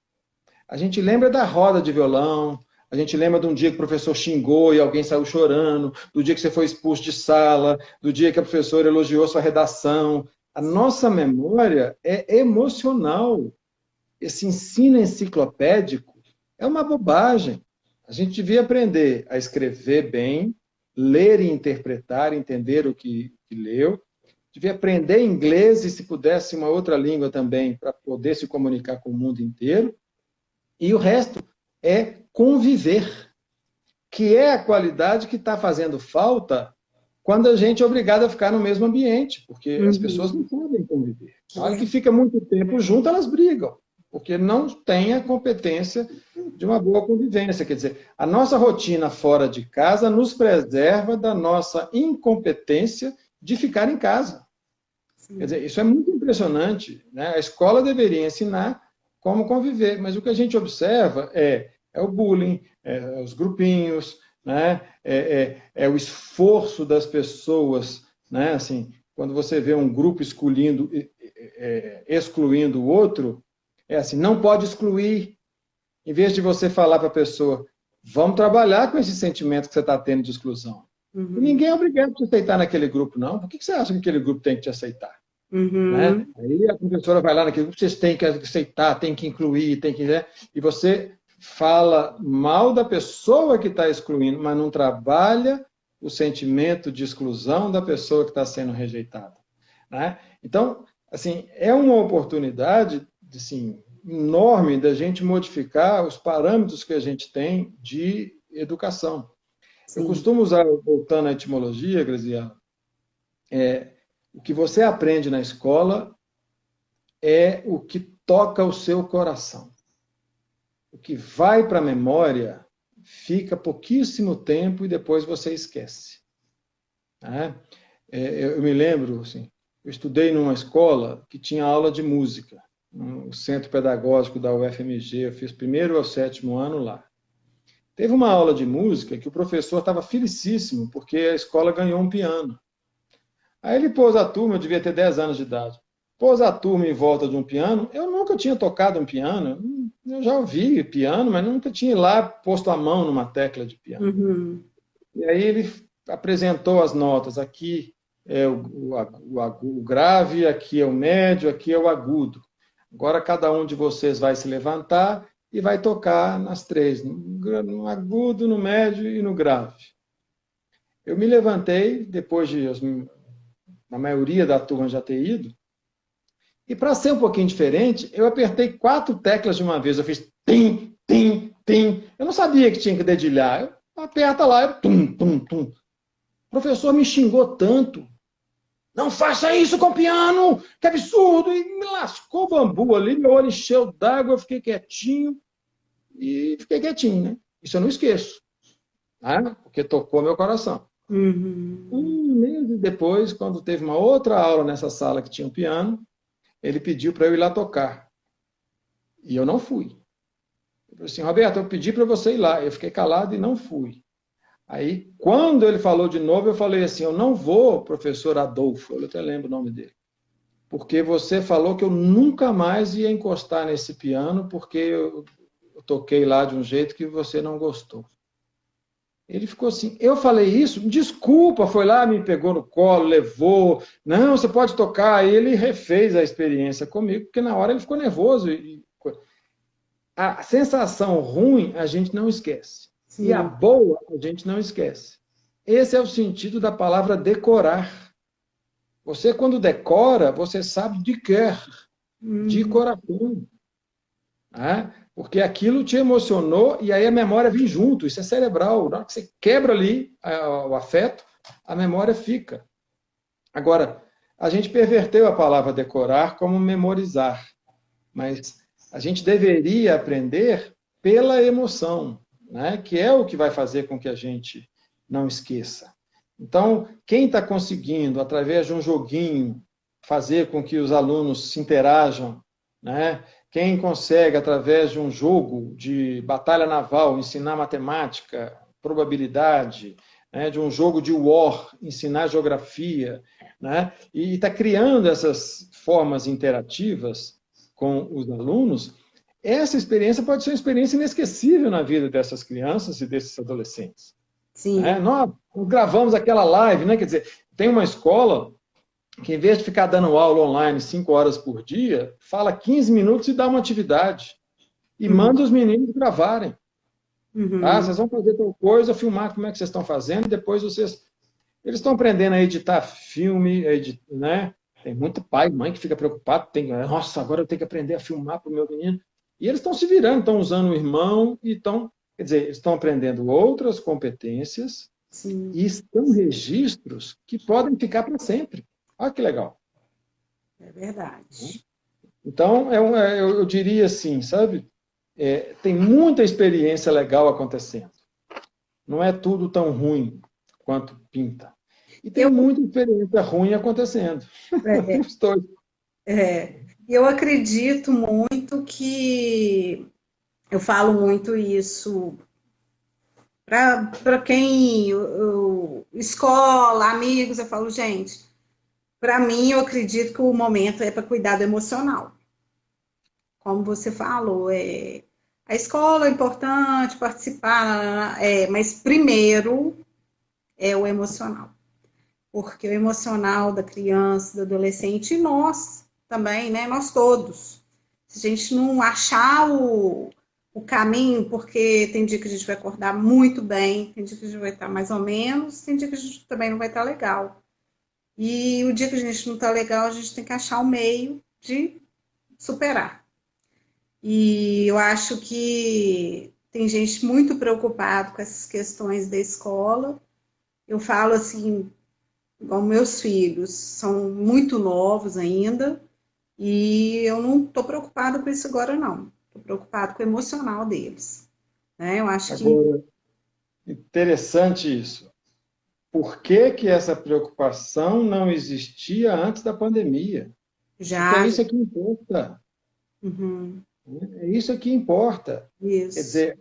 A gente lembra da roda de violão, A gente lembra de um dia que o professor xingou e alguém saiu chorando, do dia que você foi expulso de sala, do dia que a professora elogiou sua redação. A nossa memória é emocional. Esse ensino enciclopédico é uma bobagem. A gente devia aprender a escrever bem, ler e interpretar, entender o que leu. Devia aprender inglês e, se pudesse, uma outra língua também, para poder se comunicar com o mundo inteiro. E o resto é conviver, que é a qualidade que está fazendo falta quando a gente é obrigado a ficar no mesmo ambiente, porque as pessoas não sabem conviver. Na hora que fica muito tempo junto, elas brigam, porque não tem a competência de uma boa convivência. Quer dizer, a nossa rotina fora de casa nos preserva da nossa incompetência de ficar em casa. Sim. Quer dizer, isso é muito impressionante, né? A escola deveria ensinar como conviver, mas o que a gente observa é o bullying, os grupinhos, né? É o esforço das pessoas, né? Assim, quando você vê um grupo excluindo o outro, é assim, não pode excluir. Em vez de você falar para a pessoa, vamos trabalhar com esse sentimento que você está tendo de exclusão. Uhum. Ninguém é obrigado a te aceitar naquele grupo, não. Por que você acha que aquele grupo tem que te aceitar? Uhum. Né? Aí a professora vai lá naquele grupo, vocês têm que aceitar, tem que incluir, tem que... Né? E você fala mal da pessoa que está excluindo, mas não trabalha o sentimento de exclusão da pessoa que está sendo rejeitada. Né? Então, assim, é uma oportunidade, assim, enorme da gente modificar os parâmetros que a gente tem de educação. Sim. Eu costumo usar, voltando à etimologia, Graziela, o que você aprende na escola é o que toca o seu coração. O que vai para a memória fica pouquíssimo tempo e depois você esquece. Eu me lembro, assim, eu estudei numa escola que tinha aula de música, no Centro Pedagógico da UFMG, eu fiz 1º ao 7º ano lá. Teve uma aula de música que o professor estava felicíssimo, porque a escola ganhou um piano. Aí ele pôs a turma, eu devia ter 10 anos de idade, pôs a turma em volta de um piano. Eu nunca tinha tocado um piano, eu já ouvi piano, mas nunca tinha lá posto a mão numa tecla de piano. Uhum. E aí ele apresentou as notas, aqui é o grave, aqui é o médio, aqui é o agudo. Agora cada um de vocês vai se levantar e vai tocar nas 3, no agudo, no médio e no grave. Eu me levantei, depois de a maioria da turma já ter ido, e para ser um pouquinho diferente, eu apertei 4 teclas de uma vez. Eu fiz tim, tim, tim. Eu não sabia que tinha que dedilhar. Aperta lá, tum, tum, tum. O professor me xingou tanto. Não faça isso com piano, que absurdo! E me lascou o bambu ali, meu olho encheu d'água, eu fiquei quietinho. E fiquei quietinho, né? Isso eu não esqueço. Né? Porque tocou meu coração. Uhum. 1 mês depois, quando teve uma outra aula nessa sala que tinha um piano, ele pediu para eu ir lá tocar. E eu não fui. Ele falou assim, Roberto, eu pedi para você ir lá. Eu fiquei calado e não fui. Aí, quando ele falou de novo, eu falei assim, eu não vou, professor Adolfo, eu até lembro o nome dele, porque você falou que eu nunca mais ia encostar nesse piano, porque eu toquei lá de um jeito que você não gostou. Ele ficou assim, eu falei isso? Desculpa, foi lá, me pegou no colo, levou, não, você pode tocar. Aí ele refez a experiência comigo, porque na hora ele ficou nervoso. A sensação ruim a gente não esquece. Sim. E a boa a gente não esquece. Esse é o sentido da palavra decorar. Você, quando decora, você sabe de quer, de coração. Porque aquilo te emocionou e aí a memória vem junto. Isso é cerebral. Na hora que você quebra ali o afeto, a memória fica. Agora, a gente perverteu a palavra decorar como memorizar. Mas a gente deveria aprender pela emoção, né? Que é o que vai fazer com que a gente não esqueça. Então, quem está conseguindo, através de um joguinho, fazer com que os alunos se interajam, né? Quem consegue, através de um jogo de batalha naval, ensinar matemática, probabilidade, né? De um jogo de war, ensinar geografia, né? E está criando essas formas interativas com os alunos, essa experiência pode ser uma experiência inesquecível na vida dessas crianças e desses adolescentes. Sim. Né? Nós gravamos aquela live, né? Quer dizer, tem uma escola que, em vez de ficar dando aula online 5 horas por dia, fala 15 minutos e dá uma atividade. E manda os meninos gravarem. Tá? Vocês vão fazer tal coisa, filmar como é que vocês estão fazendo, e depois vocês... Eles estão aprendendo a editar filme, né? Tem muito pai e mãe que fica preocupado, nossa, agora eu tenho que aprender a filmar para o meu menino. E eles estão se virando, estão usando o irmão, e estão, quer dizer, eles estão aprendendo outras competências. Sim. E estão registros que podem ficar para sempre. Olha que legal. É verdade. Então, eu diria assim, sabe? Tem muita experiência legal acontecendo. Não é tudo tão ruim quanto pinta. E tem muita experiência ruim acontecendo. Eu acredito muito que... Eu falo muito isso para quem... escola, amigos, eu falo, gente, para mim, eu acredito que o momento é para cuidar do emocional. Como você falou, a escola é importante, participar, mas primeiro é o emocional. Porque o emocional da criança, do adolescente, e nós também, né? Nós todos. Se a gente não achar o caminho, porque tem dia que a gente vai acordar muito bem, tem dia que a gente vai estar mais ou menos, tem dia que a gente também não vai estar legal. E o dia que a gente não está legal, a gente tem que achar um meio de superar. E eu acho que tem gente muito preocupada com essas questões da escola. Eu falo assim, igual meus filhos, são muito novos ainda, e eu não estou preocupada com isso agora, não. Estou preocupada com o emocional deles. Né? Eu acho agora, interessante isso. Por que essa preocupação não existia antes da pandemia? Já. Porque é isso que importa. Uhum. É isso que importa. Isso. Quer dizer,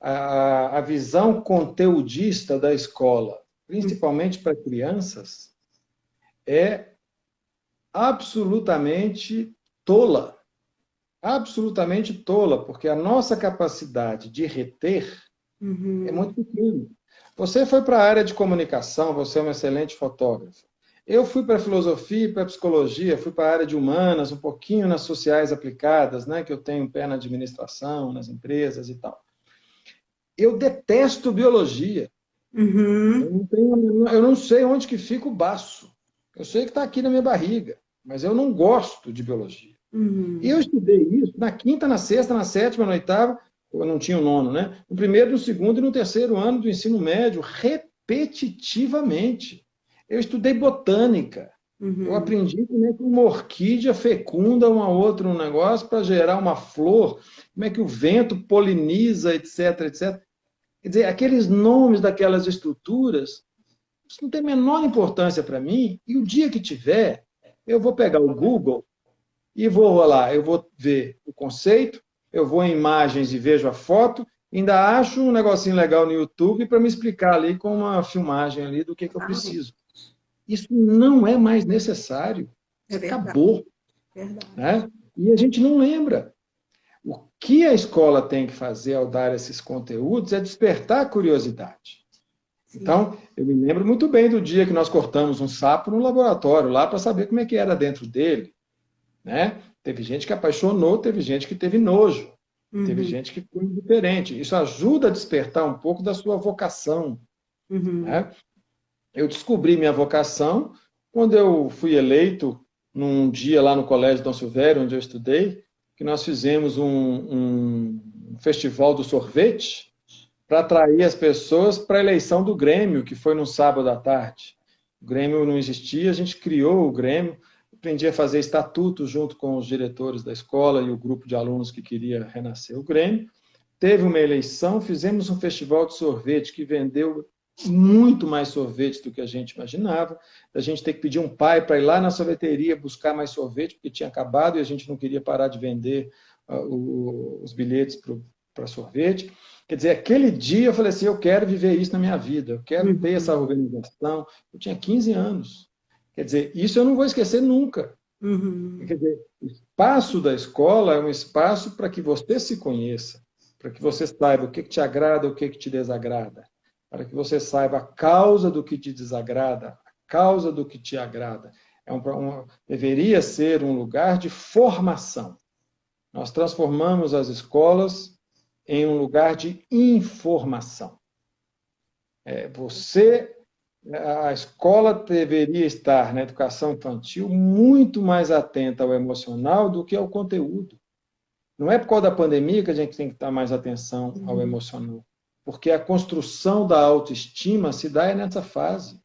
a visão conteudista da escola, principalmente para crianças, é absolutamente tola. Absolutamente tola, porque a nossa capacidade de reter é muito pequena. Você foi para a área de comunicação, você é um excelente fotógrafo. Eu fui para a filosofia, para a psicologia, fui para a área de humanas, um pouquinho nas sociais aplicadas, né, que eu tenho um pé na administração, nas empresas e tal. Eu detesto biologia. Eu não sei onde que fica o baço. Eu sei que está aqui na minha barriga, mas eu não gosto de biologia. E eu estudei isso na quinta, na sexta, na sétima, na oitava, eu não tinha o nono, né? No primeiro, no segundo e no terceiro ano do ensino médio, repetitivamente. Eu estudei botânica. Eu aprendi como é que uma orquídea fecunda um outro negócio para gerar uma flor, como é que o vento poliniza, etc, etc. Quer dizer, aqueles nomes daquelas estruturas, isso não tem a menor importância para mim, e o dia que tiver, eu vou pegar o Google e vou lá, eu vou ver o conceito, eu vou em imagens e vejo a foto, ainda acho um negocinho legal no YouTube para me explicar ali com uma filmagem ali do que eu preciso. Isso não é mais necessário. Acabou. Né? E a gente não lembra. O que a escola tem que fazer ao dar esses conteúdos é despertar a curiosidade. Sim. Então, eu me lembro muito bem do dia que nós cortamos um sapo no laboratório, lá para saber como é que era dentro dele. Né? Teve gente que apaixonou, teve gente que teve nojo, teve gente que foi indiferente. Isso ajuda a despertar um pouco da sua vocação. Né? Eu descobri minha vocação quando eu fui eleito num dia lá no Colégio Dom Silvério, onde eu estudei, que nós fizemos um festival do sorvete para atrair as pessoas para a eleição do Grêmio, que foi no sábado à tarde. O Grêmio não existia, a gente criou o Grêmio, aprendi a fazer estatuto junto com os diretores da escola e o grupo de alunos que queria renascer o Grêmio. Teve uma eleição, fizemos um festival de sorvete que vendeu muito mais sorvete do que a gente imaginava. A gente ter que pedir um pai para ir lá na sorveteria buscar mais sorvete, porque tinha acabado e a gente não queria parar de vender os bilhetes para sorvete. Quer dizer, aquele dia eu falei assim, eu quero viver isso na minha vida, eu quero ter essa organização. Eu tinha 15 anos. Quer dizer, isso eu não vou esquecer nunca. Quer dizer, o espaço da escola é um espaço para que você se conheça, para que você saiba o que te agrada, o que te desagrada, para que você saiba a causa do que te desagrada, a causa do que te agrada. Deveria ser um lugar de formação. Nós transformamos as escolas em um lugar de informação. A escola deveria estar, na educação infantil, muito mais atenta ao emocional do que ao conteúdo. Não é por causa da pandemia que a gente tem que dar mais atenção ao emocional, porque a construção da autoestima se dá nessa fase.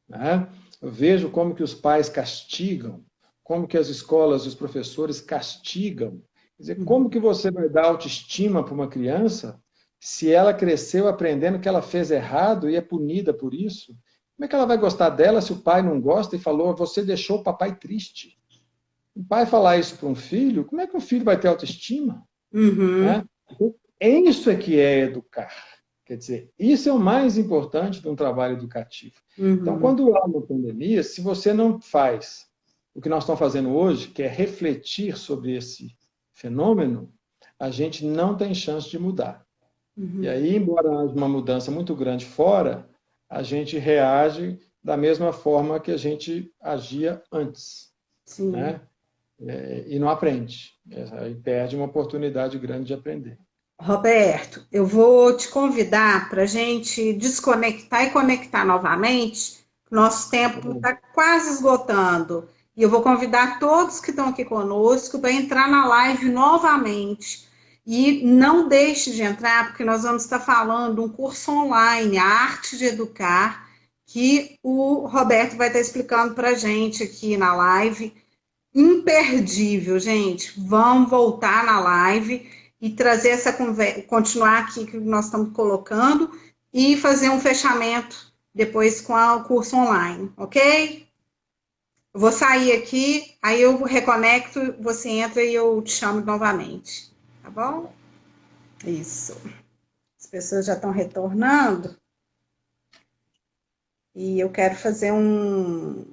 Né? Eu vejo como que os pais castigam, como que as escolas e os professores castigam. Quer dizer, como que você vai dar autoestima para uma criança se ela cresceu aprendendo que ela fez errado e é punida por isso? Como é que ela vai gostar dela se o pai não gosta e falou, você deixou o papai triste? O pai falar isso para um filho, como é que um filho vai ter autoestima? Né? Isso é que é educar. Quer dizer, isso é o mais importante de um trabalho educativo. Então, quando há uma pandemia, se você não faz o que nós estamos fazendo hoje, que é refletir sobre esse fenômeno, a gente não tem chance de mudar. E aí, embora haja uma mudança muito grande fora, a gente reage da mesma forma que a gente agia antes. Sim. Né? E não aprende. Aí perde uma oportunidade grande de aprender. Roberto, eu vou te convidar para a gente desconectar e conectar novamente. Nosso tempo está quase esgotando. E eu vou convidar todos que estão aqui conosco para entrar na live novamente. E não deixe de entrar, porque nós vamos estar falando de um curso online, a Arte de Educar, que o Roberto vai estar explicando para a gente aqui na live. Imperdível, gente. Vamos voltar na live e trazer essa conversa, continuar aqui que nós estamos colocando e fazer um fechamento depois com o curso online, ok? Eu vou sair aqui, aí eu reconecto, você entra e eu te chamo novamente, tá bom? Isso. As pessoas já estão retornando e eu quero fazer uma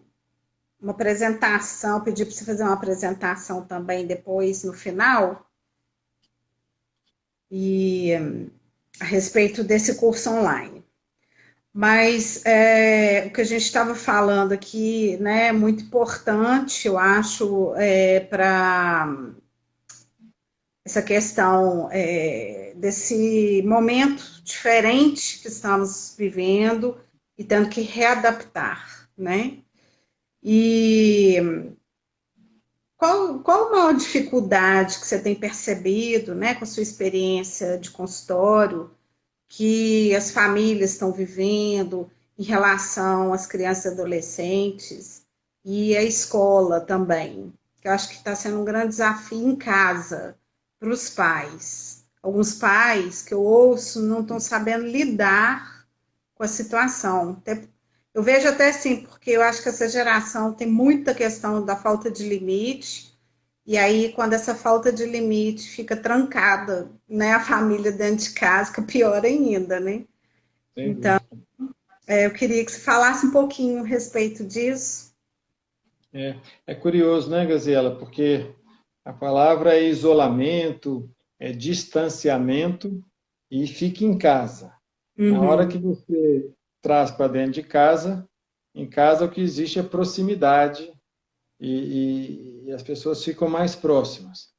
apresentação, pedir para você fazer uma apresentação também depois no final. E a respeito desse curso online. Mas o que a gente estava falando aqui, né, é muito importante, eu acho, para essa questão desse momento diferente que estamos vivendo e tendo que readaptar, né? E qual a maior dificuldade que você tem percebido, né, com a sua experiência de consultório, que as famílias estão vivendo em relação às crianças e adolescentes e a escola também? Que eu acho que está sendo um grande desafio em casa para os pais. Alguns pais que eu ouço não estão sabendo lidar com a situação. Eu vejo até assim, porque eu acho que essa geração tem muita questão da falta de limite, e aí quando essa falta de limite fica trancada, né, a família dentro de casa, fica pior ainda, né? Então, eu queria que você falasse um pouquinho a respeito disso. É curioso, né, Graziela? Porque a palavra é isolamento, é distanciamento e fique em casa. Na hora que você traz para dentro de casa, em casa o que existe é proximidade e as pessoas ficam mais próximas.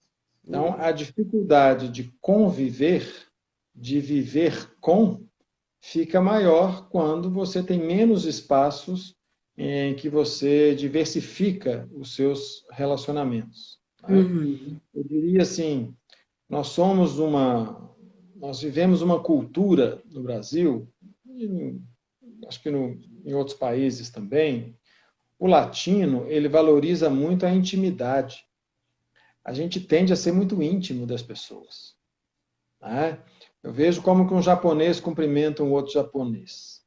Então, a dificuldade de conviver, de viver com, fica maior quando você tem menos espaços em que você diversifica os seus relacionamentos. Né? Eu diria assim, nós vivemos uma cultura no Brasil, acho que em outros países também, o latino, ele valoriza muito a intimidade. A gente tende a ser muito íntimo das pessoas. Né? Eu vejo como que um japonês cumprimenta um outro japonês.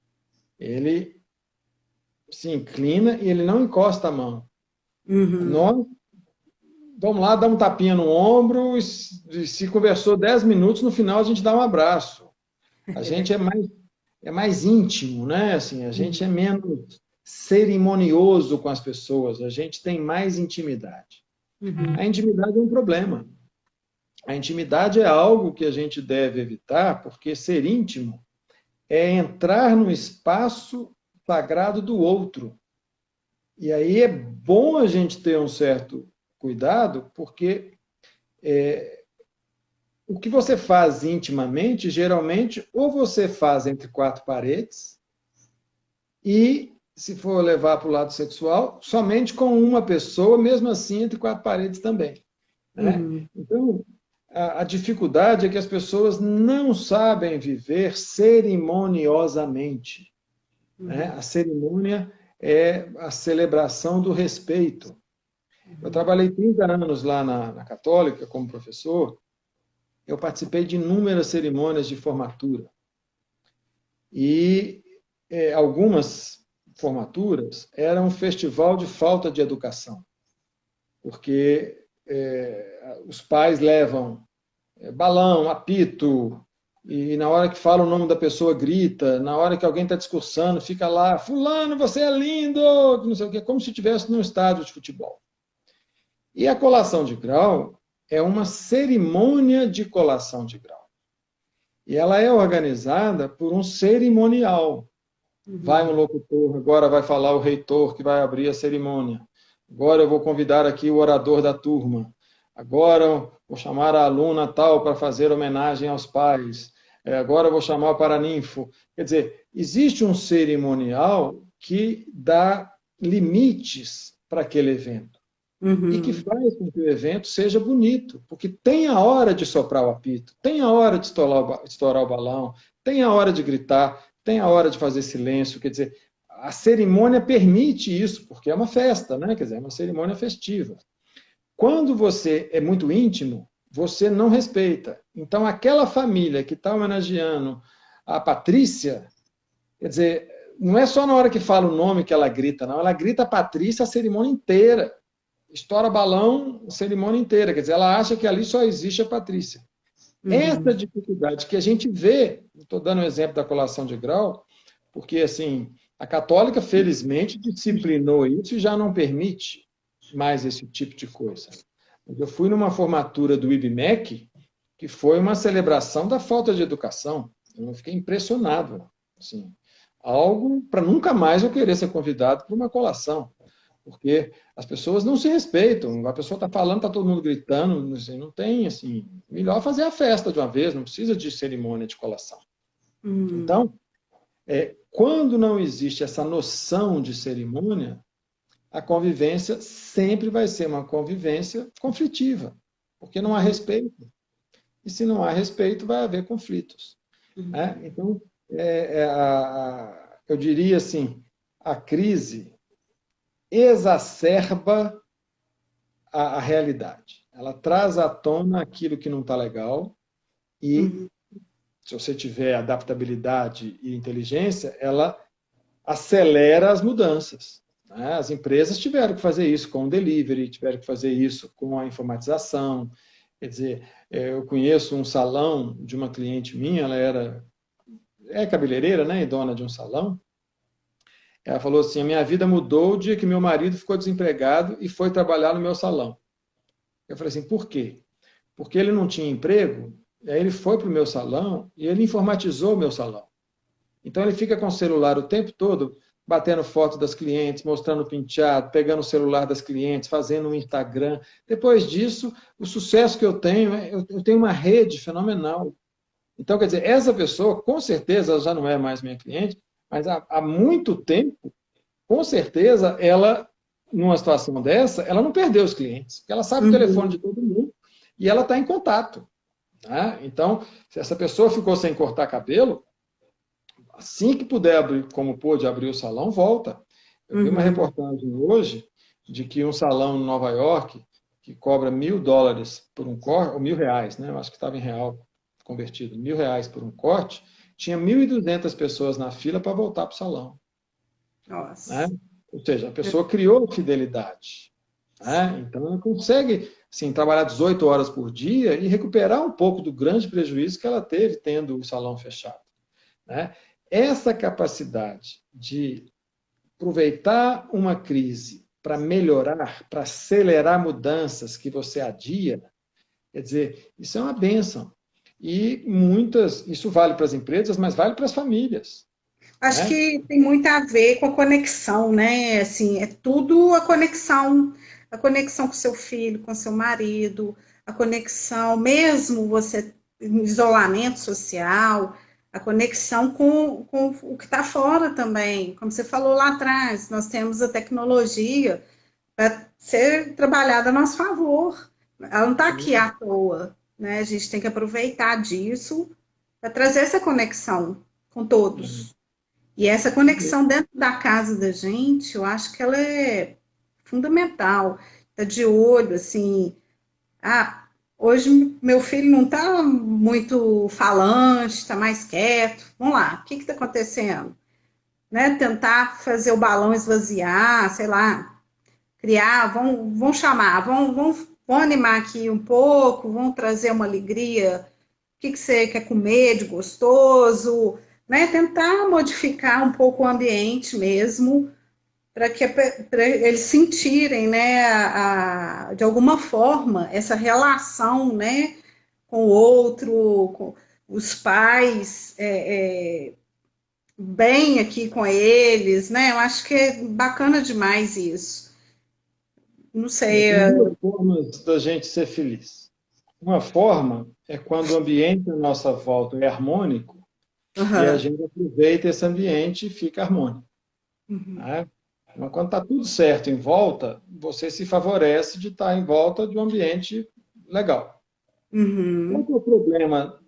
Ele se inclina e ele não encosta a mão. Nós vamos lá, dá um tapinha no ombro e se conversou 10 minutos, no final a gente dá um abraço. A gente é mais íntimo, né? Assim, a gente é menos cerimonioso com as pessoas, a gente tem mais intimidade. Uhum. A intimidade é um problema. A intimidade é algo que a gente deve evitar, porque ser íntimo é entrar no espaço sagrado do outro. E aí é bom a gente ter um certo cuidado, porque o que você faz intimamente, geralmente, ou você faz entre quatro paredes, e, se for levar para o lado sexual, somente com uma pessoa, mesmo assim, entre quatro paredes também. Né? Uhum. Então, a dificuldade é que as pessoas não sabem viver cerimoniosamente. Né? A cerimônia é a celebração do respeito. Eu trabalhei 30 anos lá na Católica como professor, eu participei de inúmeras cerimônias de formatura. E algumas formaturas eram um festival de falta de educação, porque os pais levam balão, apito, e na hora que fala o nome da pessoa grita, na hora que alguém está discursando, fica lá, fulano, você é lindo, não sei o quê, como se estivesse num estádio de futebol. E a colação de grau é uma cerimônia de colação de grau. E ela é organizada por um cerimonial. Vai um locutor, agora vai falar o reitor que vai abrir a cerimônia. Agora eu vou convidar aqui o orador da turma. Agora vou chamar a aluna tal para fazer homenagem aos pais. Agora vou chamar o paraninfo. Quer dizer, existe um cerimonial que dá limites para aquele evento. E que faz com que o evento seja bonito. Porque tem a hora de soprar o apito, tem a hora de estourar o balão, tem a hora de gritar, tem a hora de fazer silêncio. Quer dizer, a cerimônia permite isso, porque é uma festa, né? Quer dizer, é uma cerimônia festiva. Quando você é muito íntimo, você não respeita. Então, aquela família que está homenageando a Patrícia, quer dizer, não é só na hora que fala o nome que ela grita, não. Ela grita Patrícia a cerimônia inteira. Estoura balão a cerimônia inteira. Quer dizer, ela acha que ali só existe a Patrícia. Essa dificuldade que a gente vê, estou dando um exemplo da colação de grau, porque assim, a católica, felizmente, disciplinou isso e já não permite mais esse tipo de coisa. Eu fui numa formatura do IBMEC, que foi uma celebração da falta de educação. Eu fiquei impressionado. Assim, algo para nunca mais eu querer ser convidado para uma colação. Porque as pessoas não se respeitam. A pessoa está falando, está todo mundo gritando, assim, não tem, assim, melhor fazer a festa de uma vez, não precisa de cerimônia de colação. Então, quando não existe essa noção de cerimônia, a convivência sempre vai ser uma convivência conflitiva, porque não há respeito. E se não há respeito, vai haver conflitos. Né? Então, eu diria assim, a crise exacerba a realidade. Ela traz à tona aquilo que não está legal e, se você tiver adaptabilidade e inteligência, ela acelera as mudanças. Né? As empresas tiveram que fazer isso com o delivery, tiveram que fazer isso com a informatização. Quer dizer, eu conheço um salão de uma cliente minha, ela é cabeleireira, né, e dona de um salão. Ela falou assim, a minha vida mudou o dia que meu marido ficou desempregado e foi trabalhar no meu salão. Eu falei assim, por quê? Porque ele não tinha emprego, aí ele foi para o meu salão e ele informatizou o meu salão. Então ele fica com o celular o tempo todo, batendo foto das clientes, mostrando o penteado, pegando o celular das clientes, fazendo um Instagram. Depois disso, o sucesso que eu tenho, eu tenho uma rede fenomenal. Então, quer dizer, essa pessoa, com certeza, ela já não é mais minha cliente, mas há muito tempo, com certeza, ela, numa situação dessa, ela não perdeu os clientes, porque ela sabe o telefone de todo mundo e ela está em contato. Né? Então, se essa pessoa ficou sem cortar cabelo, assim que puder abrir, como pôde abrir o salão, volta. Eu vi uma reportagem hoje de que um salão em Nova York, que cobra $1.000 por um corte, ou R$1.000, né? Eu acho que estava em real convertido, R$1.000 por um corte, tinha 1.200 pessoas na fila para voltar para o salão. Nossa. Né? Ou seja, a pessoa criou fidelidade. Né? Então, ela consegue assim, trabalhar 18 horas por dia e recuperar um pouco do grande prejuízo que ela teve tendo o salão fechado. Né? Essa capacidade de aproveitar uma crise para melhorar, para acelerar mudanças que você adia, quer dizer, isso é uma bênção. E isso vale para as empresas, mas vale para as famílias. Acho que tem muito a ver com a conexão, né? Assim, é tudo a conexão com seu filho, com seu marido, a conexão, mesmo você em isolamento social, a conexão com o que está fora também. Como você falou lá atrás, nós temos a tecnologia para ser trabalhada a nosso favor. Ela não está aqui à toa, né? A gente tem que aproveitar disso para trazer essa conexão com todos. E essa conexão dentro da casa da gente, eu acho que ela é fundamental. Tá de olho, assim, hoje meu filho não está muito falante, está mais quieto. Vamos lá, o que está acontecendo? Né? Tentar fazer o balão esvaziar, sei lá, criar, vão chamar, vão animar aqui um pouco, vão trazer uma alegria. O que você quer comer de gostoso? Né? Tentar modificar um pouco o ambiente mesmo, para eles sentirem, né, de alguma forma, essa relação, né, com o outro, com os pais, bem aqui com eles, né? Eu acho que é bacana demais isso. Não sei. Tem duas formas da gente ser feliz. Uma forma é quando o ambiente à nossa volta é harmônico, e a gente aproveita esse ambiente e fica harmônico. Né? Então, quando está tudo certo em volta, você se favorece de estar em volta de um ambiente legal. Qual que é o problema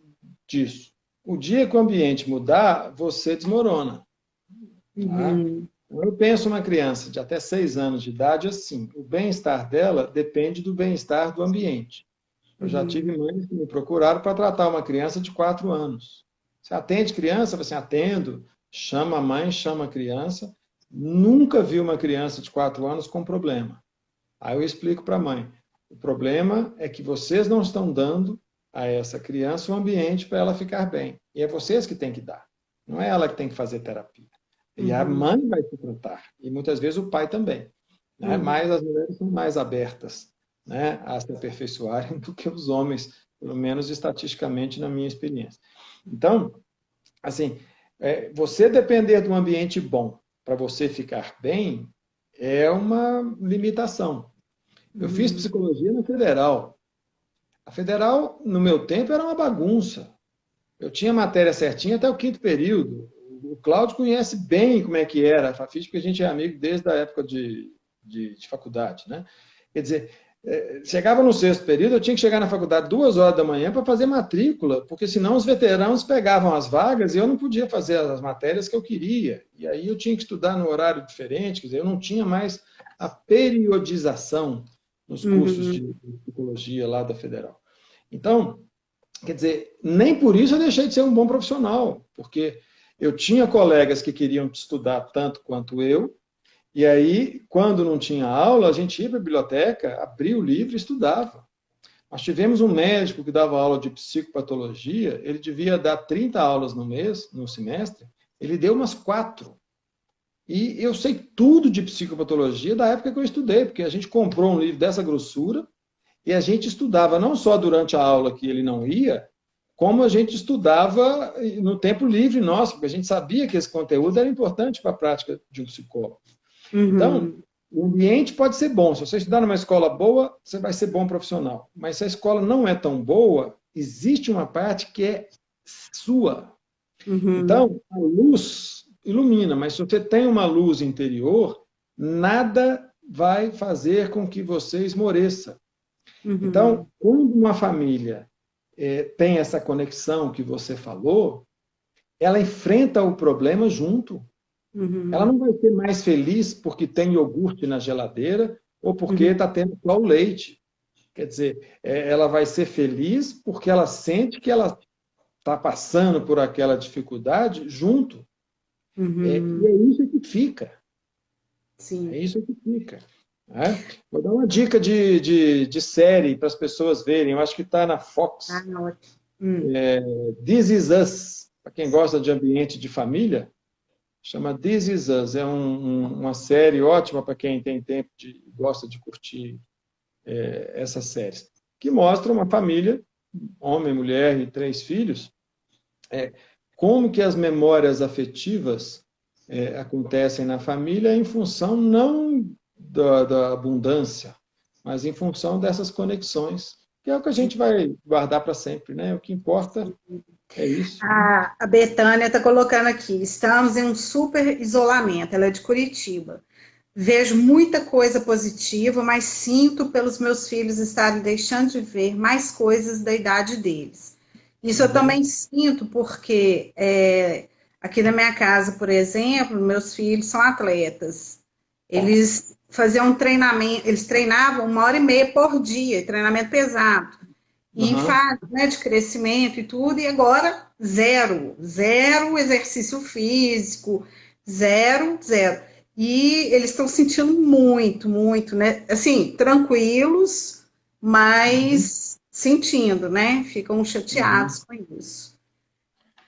disso? O dia que o ambiente mudar, você desmorona. Tá? Eu penso uma criança de até 6 anos de idade assim, o bem-estar dela depende do bem-estar do ambiente. Eu já tive mães que me procuraram para tratar uma criança de 4 anos. Você atende criança? Você atendo, chama a mãe, chama a criança. Nunca vi uma criança de 4 anos com problema. Aí eu explico para a mãe. O problema é que vocês não estão dando a essa criança um ambiente para ela ficar bem. E é vocês que têm que dar. Não é ela que tem que fazer terapia. E a mãe vai se tratar. E muitas vezes o pai também. Né? Mas as mulheres são mais abertas, né, a se aperfeiçoarem do que os homens, pelo menos estatisticamente na minha experiência. Então, assim, você depender de um ambiente bom para você ficar bem é uma limitação. Eu fiz psicologia na Federal. A Federal, no meu tempo, era uma bagunça. Eu tinha matéria certinha até o 5º período. O Cláudio conhece bem como é que era a Fafis, porque a gente é amigo desde a época de faculdade. Né? Quer dizer, chegava no 6º período, eu tinha que chegar na faculdade 2 horas da manhã para fazer matrícula, porque senão os veteranos pegavam as vagas e eu não podia fazer as matérias que eu queria. E aí eu tinha que estudar no horário diferente, quer dizer, eu não tinha mais a periodização nos cursos de psicologia lá da Federal. Então, quer dizer, nem por isso eu deixei de ser um bom profissional, porque eu tinha colegas que queriam estudar tanto quanto eu, e aí, quando não tinha aula, a gente ia para a biblioteca, abria o livro e estudava. Nós tivemos um médico que dava aula de psicopatologia, ele devia dar 30 aulas no mês, no semestre, ele deu umas 4. E eu sei tudo de psicopatologia da época que eu estudei, porque a gente comprou um livro dessa grossura e a gente estudava não só durante a aula que ele não ia, como a gente estudava no tempo livre nosso, porque a gente sabia que esse conteúdo era importante para a prática de um psicólogo. Então, o ambiente pode ser bom. Se você estudar numa escola boa, você vai ser bom profissional. Mas se a escola não é tão boa, existe uma parte que é sua. Então, a luz ilumina, mas se você tem uma luz interior, nada vai fazer com que você esmoreça. Então, quando uma família tem essa conexão que você falou, ela enfrenta o problema junto. Ela não vai ser mais feliz porque tem iogurte na geladeira ou porque está tendo só o leite. Quer dizer, ela vai ser feliz porque ela sente que ela está passando por aquela dificuldade junto. E é isso que fica. Sim. É isso que fica. Né? Vou dar uma dica de série para as pessoas verem. Eu acho que está na Fox. This Is Us. Para quem gosta de ambiente de família, chama This Is Us. É uma série ótima para quem tem tempo e gosta de curtir essas séries, que mostra uma família, homem, mulher e 3 filhos, como que as memórias afetivas acontecem na família em função não da abundância, mas em função dessas conexões, que é o que a gente vai guardar para sempre, né? O que importa é isso. A Betânia está colocando aqui, estamos em um super isolamento, ela é de Curitiba. Vejo muita coisa positiva, mas sinto pelos meus filhos estarem deixando de ver mais coisas da idade deles. Isso eu também sinto porque aqui na minha casa, por exemplo, meus filhos são atletas. Eles faziam um treinamento, eles treinavam 1h30 por dia, treinamento pesado. E em fase, né, de crescimento e tudo, e agora zero exercício físico, zero. E eles estão sentindo muito, né? Assim, tranquilos, mas sentindo, né? Ficam chateados com isso.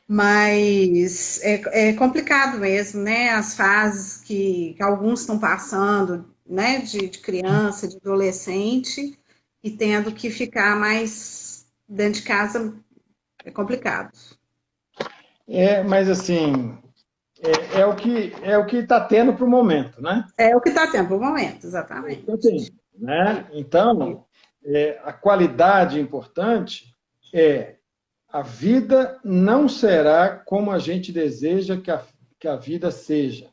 Mas é complicado mesmo, né? As fases que alguns estão passando, né? De criança, de adolescente, e tendo que ficar mais dentro de casa, é complicado. Mas assim, é o que está tendo para o momento, né? É o que está tendo para o momento, exatamente. Então, a qualidade importante a vida não será como a gente deseja que a vida seja.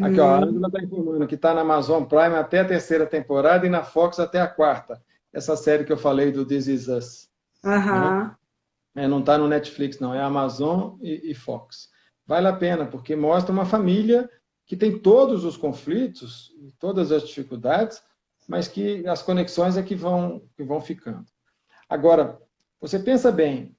Aqui, ó, a Ângela está informando que está na Amazon Prime até a 3ª temporada e na Fox até a 4ª. Essa série que eu falei do This Is Us. Não está no Netflix, não. É Amazon e Fox. Vale a pena, porque mostra uma família que tem todos os conflitos, todas as dificuldades, mas que as conexões é que vão ficando. Agora, você pensa bem,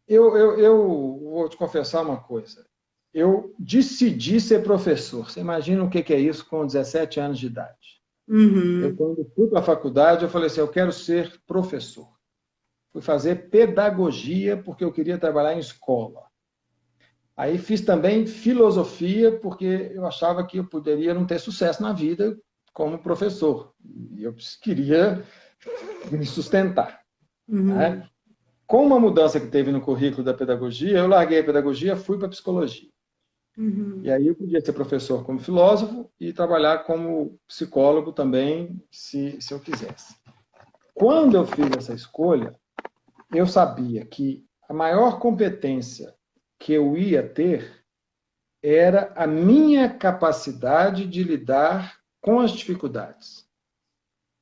eu vou te confessar uma coisa. Eu decidi ser professor. Você imagina o que é isso com 17 anos de idade. Eu, quando fui para a faculdade, eu falei assim, eu quero ser professor. Fui fazer pedagogia, porque eu queria trabalhar em escola. Aí fiz também filosofia, porque eu achava que eu poderia não ter sucesso na vida como professor. E eu queria me sustentar. Né? Com uma mudança que teve no currículo da pedagogia, eu larguei a pedagogia e fui para a psicologia. E aí eu podia ser professor como filósofo e trabalhar como psicólogo também, se eu quisesse. Quando eu fiz essa escolha, eu sabia que a maior competência que eu ia ter era a minha capacidade de lidar com as dificuldades.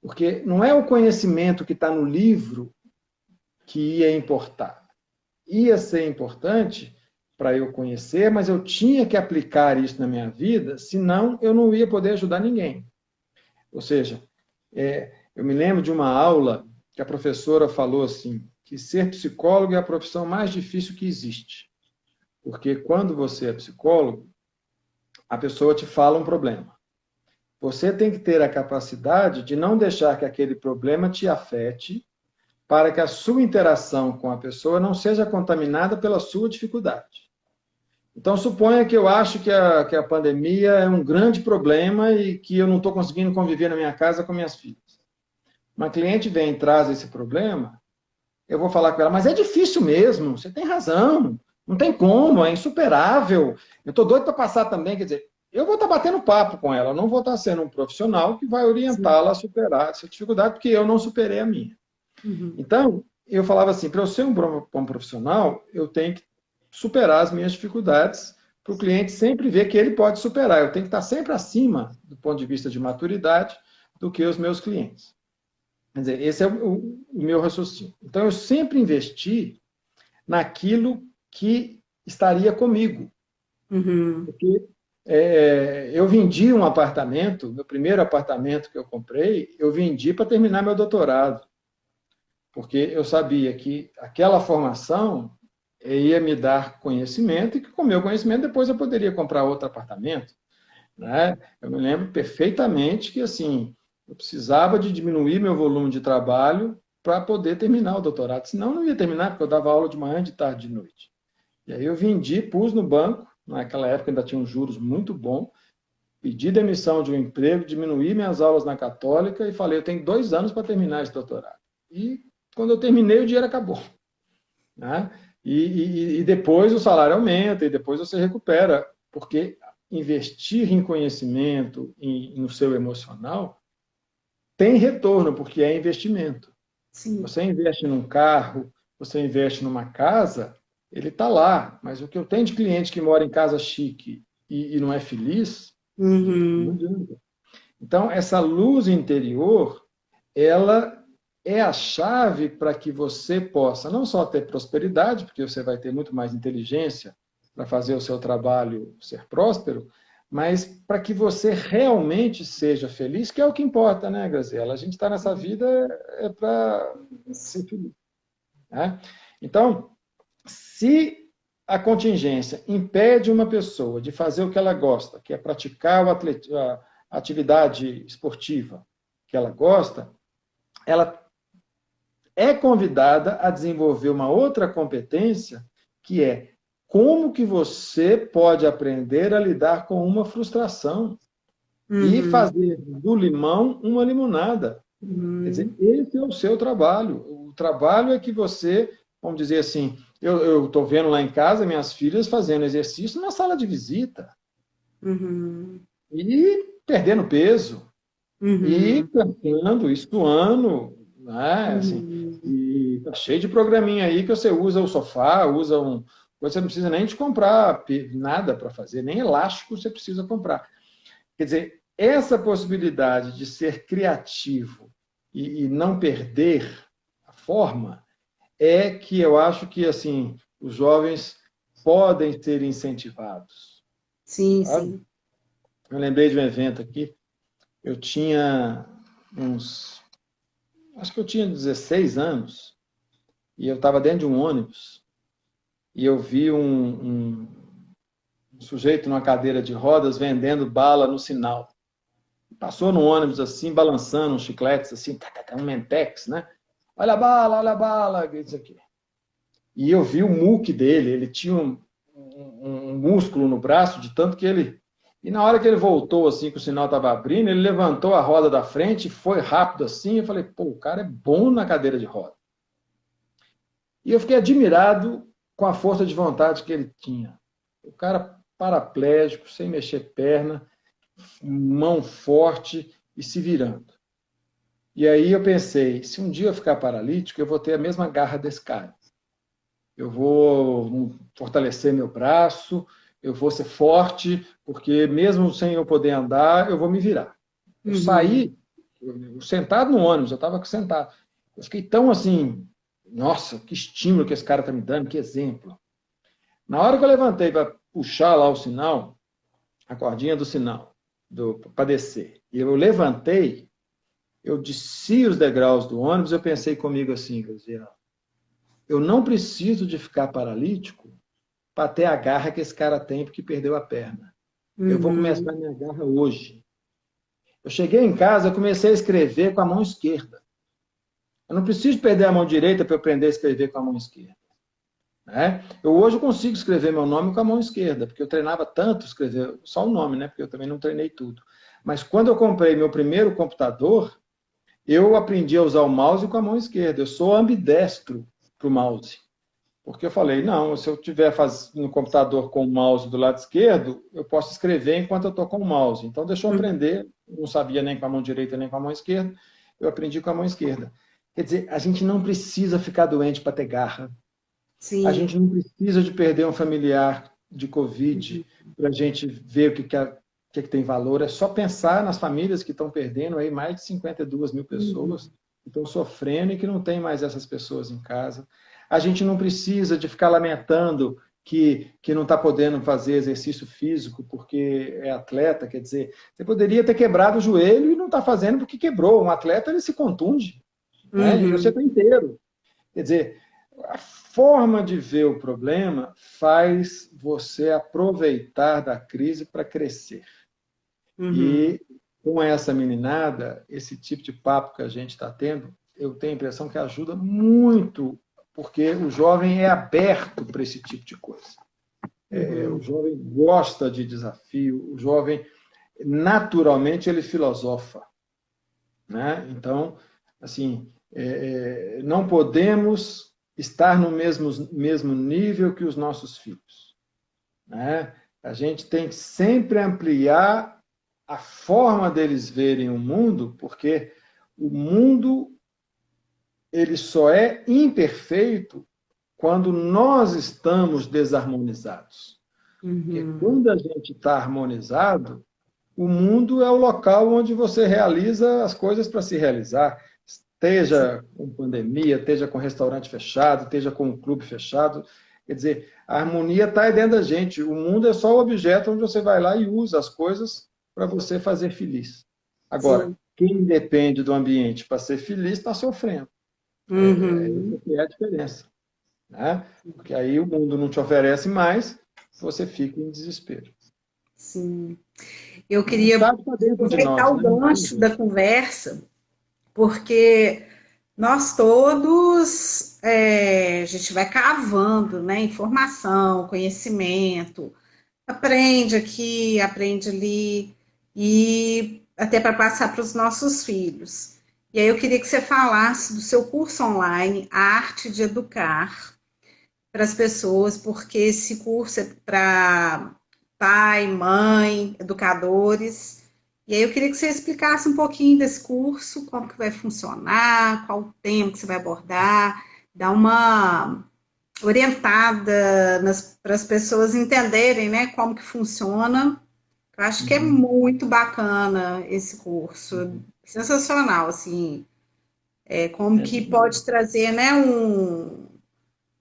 Porque não é o conhecimento que está no livro que ia importar. Ia ser importante para eu conhecer, mas eu tinha que aplicar isso na minha vida, senão eu não ia poder ajudar ninguém. Ou seja, eu me lembro de uma aula que a professora falou assim, que ser psicólogo é a profissão mais difícil que existe. Porque quando você é psicólogo, a pessoa te fala um problema. Você tem que ter a capacidade de não deixar que aquele problema te afete, para que a sua interação com a pessoa não seja contaminada pela sua dificuldade. Então, suponha que eu acho que a pandemia é um grande problema e que eu não estou conseguindo conviver na minha casa com minhas filhas. Uma cliente vem e traz esse problema, eu vou falar com ela, mas é difícil mesmo, você tem razão, não tem como, é insuperável, eu estou doido para passar também, quer dizer, eu vou estar batendo papo com ela, não vou estar sendo um profissional que vai orientá-la a superar essa dificuldade, porque eu não superei a minha. Então, eu falava assim, para eu ser um bom profissional, eu tenho que superar as minhas dificuldades, para o cliente sempre ver que ele pode superar. Eu tenho que estar sempre acima, do ponto de vista de maturidade, do que os meus clientes. Quer dizer, esse é o meu raciocínio. Então, eu sempre investi naquilo que estaria comigo. Porque eu vendi um apartamento, meu primeiro apartamento que eu comprei, eu vendi para terminar meu doutorado. Porque eu sabia que aquela formação ia me dar conhecimento e que com o meu conhecimento depois eu poderia comprar outro apartamento. Né? Eu me lembro perfeitamente que assim, eu precisava de diminuir meu volume de trabalho para poder terminar o doutorado. Senão eu não ia terminar, porque eu dava aula de manhã, de tarde, de noite. E aí eu vendi, pus no banco naquela época ainda tinha uns juros muito bons, pedi demissão de um emprego, diminuí minhas aulas na Católica e falei, eu tenho 2 anos para terminar esse doutorado. E quando eu terminei, o dinheiro acabou. Né? E depois o salário aumenta, e depois você recupera, porque investir em conhecimento, no seu emocional, tem retorno, porque é investimento. Sim. Você investe num carro, você investe numa casa, ele está lá. Mas o que eu tenho de cliente que mora em casa chique e não é feliz, não adianta. Então, essa luz interior, ela é a chave para que você possa não só ter prosperidade, porque você vai ter muito mais inteligência para fazer o seu trabalho ser próspero, mas para que você realmente seja feliz, que é o que importa, né, Graziela? A gente está nessa vida para ser feliz. Né? Então, se a contingência impede uma pessoa de fazer o que ela gosta, que é praticar a atividade esportiva que ela gosta, ela é convidada a desenvolver uma outra competência, que é como que você pode aprender a lidar com uma frustração e fazer do limão uma limonada. Quer dizer, esse é o seu trabalho. O trabalho é que você, vamos dizer assim, eu estou vendo lá em casa minhas filhas fazendo exercício na sala de visita. E perdendo peso. E cantando, estudando, né? Assim, e tá cheio de programinha aí que você usa o sofá, você não precisa nem de comprar nada para fazer, nem elástico você precisa comprar. Quer dizer, essa possibilidade de ser criativo e não perder a forma é que eu acho que assim os jovens podem ser incentivados. Sim, Sabe? sim. Eu lembrei de um evento aqui, eu tinha acho que eu tinha 16 anos, e eu estava dentro de um ônibus, e eu vi um sujeito numa cadeira de rodas vendendo bala no sinal. Passou no ônibus assim, balançando uns chicletes, assim, um Mentex, né? Olha a bala, isso aqui. E eu vi o muque dele, ele tinha um músculo no braço, de tanto que ele... E na hora que ele voltou, assim, que o sinal estava abrindo, ele levantou a roda da frente, foi rápido assim, eu falei, pô, o cara é bom na cadeira de roda. E eu fiquei admirado com a força de vontade que ele tinha. O cara paraplégico, sem mexer perna, mão forte e se virando. E aí eu pensei, se um dia eu ficar paralítico, eu vou ter a mesma garra desse cara. Eu vou fortalecer meu braço, eu vou ser forte, porque mesmo sem eu poder andar, eu vou me virar. Eu saí, sentado no ônibus, eu estava sentado. Eu fiquei tão assim, nossa, que estímulo que esse cara está me dando, que exemplo. Na hora que eu levantei para puxar lá o sinal, a cordinha do sinal, para descer, e eu levantei, eu desci os degraus do ônibus, eu pensei comigo assim, Graziela, eu não preciso de ficar paralítico para ter a garra que esse cara tem porque perdeu a perna. Eu vou começar a minha garra hoje. Eu cheguei em casa, eu comecei a escrever com a mão esquerda. Eu não preciso perder a mão direita para eu aprender a escrever com a mão esquerda. Né? Eu hoje consigo escrever meu nome com a mão esquerda, porque eu treinava tanto escrever, só o nome, né? Porque eu também não treinei tudo. Mas quando eu comprei meu primeiro computador, eu aprendi a usar o mouse com a mão esquerda. Eu sou ambidestro para o mouse. Porque eu falei, não, se eu estiver no computador com o mouse do lado esquerdo, eu posso escrever enquanto eu estou com o mouse. Então, deixa eu aprender. Não sabia nem com a mão direita, nem com a mão esquerda. Eu aprendi com a mão esquerda. Quer dizer, a gente não precisa ficar doente para ter garra. Sim. A gente não precisa de perder um familiar de Covid para a gente ver o que tem valor. É só pensar nas famílias que estão perdendo aí mais de 52 mil pessoas que estão sofrendo e que não tem mais essas pessoas em casa. A gente não precisa de ficar lamentando que não está podendo fazer exercício físico porque é atleta. Quer dizer, você poderia ter quebrado o joelho e não está fazendo porque quebrou. Um atleta, ele se contunde. Né? E você está inteiro. Quer dizer, a forma de ver o problema faz você aproveitar da crise para crescer. E com essa meninada, esse tipo de papo que a gente está tendo, eu tenho a impressão que ajuda muito, porque o jovem é aberto para esse tipo de coisa. O jovem gosta de desafio, o jovem, naturalmente, ele filosofa, né? Então, assim, não podemos estar no mesmo nível que os nossos filhos, né? A gente tem que sempre ampliar a forma deles verem o mundo, porque o mundo ele só é imperfeito quando nós estamos desarmonizados. Porque quando a gente está harmonizado, o mundo é o local onde você realiza as coisas para se realizar. Esteja com pandemia, esteja com restaurante fechado, esteja com um clube fechado. Quer dizer, a harmonia está aí dentro da gente. O mundo é só o objeto onde você vai lá e usa as coisas para você fazer feliz. Agora, quem depende do ambiente para ser feliz está sofrendo. Essa que é a diferença, né? Porque aí o mundo não te oferece mais, você fica em desespero. Sim. Eu queria aproveitar o gancho da conversa, porque nós todos, a gente vai cavando, né, informação, conhecimento, aprende aqui, aprende ali, e até para passar para os nossos filhos. E aí eu queria que você falasse do seu curso online, A Arte de Educar, para as pessoas, porque esse curso é para pai, mãe, educadores. E aí eu queria que você explicasse um pouquinho desse curso, como que vai funcionar, qual o tema que você vai abordar, dar uma orientada para as pessoas entenderem, né, como que funciona. Eu acho que é muito bacana esse curso, sensacional, assim, como que pode trazer, né, um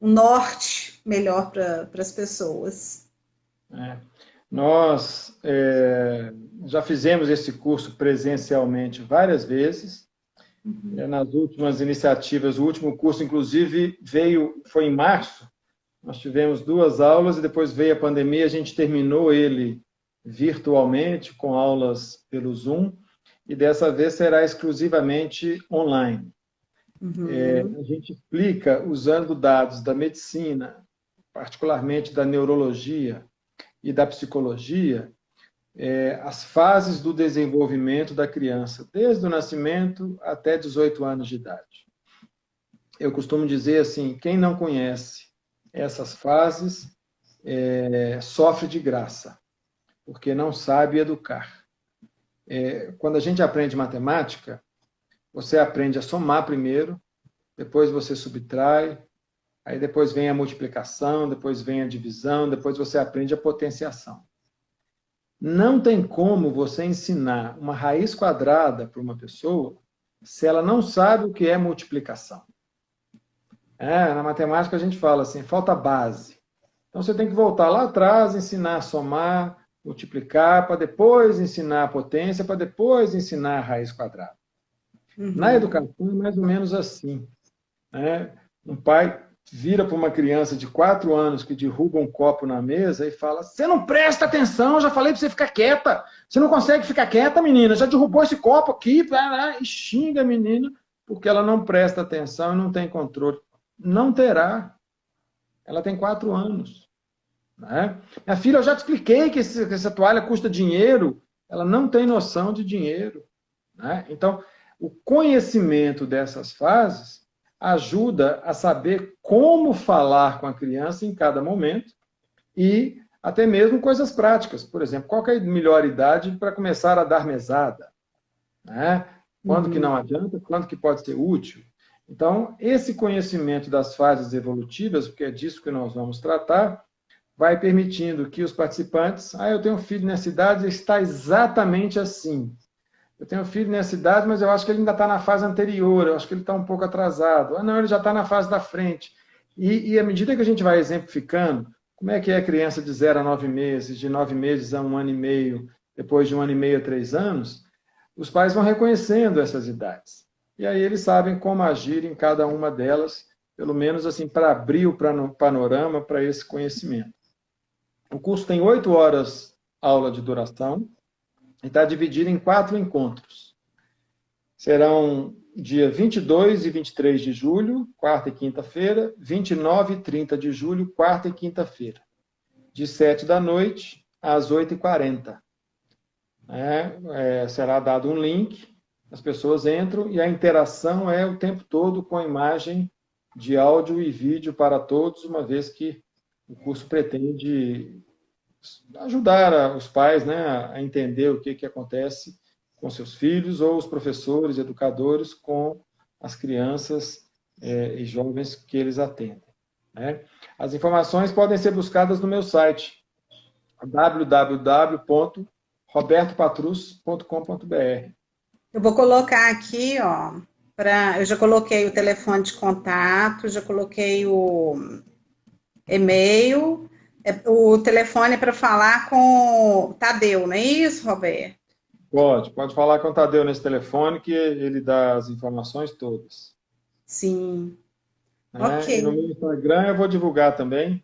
norte melhor para as pessoas. Nós já fizemos esse curso presencialmente várias vezes. Nas últimas iniciativas, o último curso, inclusive, foi em março. Nós tivemos 2 aulas e depois veio a pandemia, a gente terminou ele virtualmente, com aulas pelo Zoom, e dessa vez será exclusivamente online. A gente explica usando dados da medicina, particularmente da neurologia e da psicologia, as fases do desenvolvimento da criança, desde o nascimento até 18 anos de idade. Eu costumo dizer assim, quem não conhece essas fases sofre de graça, porque não sabe educar. Quando a gente aprende matemática, você aprende a somar primeiro, depois você subtrai, aí depois vem a multiplicação, depois vem a divisão, depois você aprende a potenciação. Não tem como você ensinar uma raiz quadrada para uma pessoa se ela não sabe o que é multiplicação. Na matemática a gente fala assim, falta base. Então você tem que voltar lá atrás, ensinar a somar, multiplicar, para depois ensinar a potência, para depois ensinar a raiz quadrada. Na educação é mais ou menos assim. Um pai vira para uma criança de 4 anos que derruba um copo na mesa e fala: você não presta atenção, já falei para você ficar quieta. Você não consegue ficar quieta, menina, já derrubou esse copo aqui, e xinga a menina porque ela não presta atenção e não tem controle. Não terá. Ela tem 4 anos. Minha filha, eu já te expliquei que essa toalha custa dinheiro. Ela não tem noção de dinheiro. Então, o conhecimento dessas fases ajuda a saber como falar com a criança em cada momento e até mesmo coisas práticas. Por exemplo, qual é a melhor idade para começar a dar mesada? Quando que não adianta, quando que pode ser útil? Então, esse conhecimento das fases evolutivas, porque é disso que nós vamos tratar, vai permitindo que os participantes... eu tenho um filho nessa idade e está exatamente assim. Eu tenho um filho nessa idade, mas eu acho que ele ainda está na fase anterior, eu acho que ele está um pouco atrasado. Não, ele já está na fase da frente. E à medida que a gente vai exemplificando, como é que é a criança de 0 a 9 meses, de 9 meses a 1 ano e meio, depois de 1 ano e meio a 3 anos, os pais vão reconhecendo essas idades. E aí eles sabem como agir em cada uma delas, pelo menos assim, para abrir o panorama para esse conhecimento. O curso tem 8 horas aula de duração, e está dividido em 4 encontros. Serão dia 22 e 23 de julho, quarta e quinta-feira, 29 e 30 de julho, quarta e quinta-feira. de 7 da noite às 8h40. Será dado um link, as pessoas entram e a interação é o tempo todo com a imagem de áudio e vídeo para todos, uma vez que o curso pretende ajudar os pais, né, a entender o que acontece com seus filhos ou os professores, educadores com as crianças e jovens que eles atendem. Né? As informações podem ser buscadas no meu site, www.robertopatrus.com.br. Eu vou colocar aqui, ó, eu já coloquei o telefone de contato, já coloquei o e-mail, o telefone para falar com o Tadeu, não é isso, Roberto? Pode falar com o Tadeu nesse telefone que ele dá as informações todas. Sim. Né? Ok. E no meu Instagram eu vou divulgar também.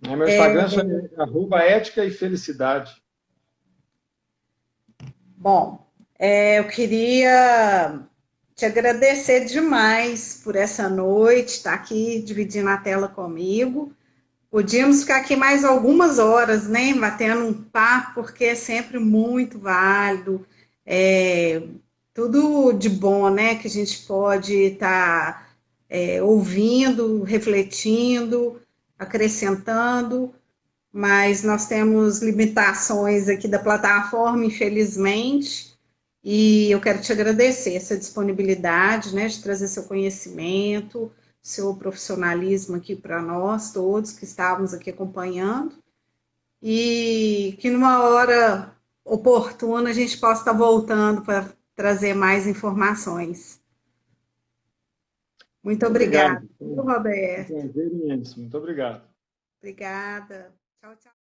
Meu Instagram é @ética e felicidade. Bom, eu queria te agradecer demais por essa noite, estar aqui dividindo a tela comigo. Podíamos ficar aqui mais algumas horas, né, batendo um papo, porque é sempre muito válido, tudo de bom, né, que a gente pode estar ouvindo, refletindo, acrescentando, mas nós temos limitações aqui da plataforma, infelizmente, e eu quero te agradecer essa disponibilidade, né, de trazer seu conhecimento, seu profissionalismo aqui para nós todos que estávamos aqui acompanhando, e que numa hora oportuna a gente possa estar voltando para trazer mais informações. Muito obrigada, Obrigado. Roberto. Um prazer imenso. Muito obrigado. Obrigada. Tchau, tchau.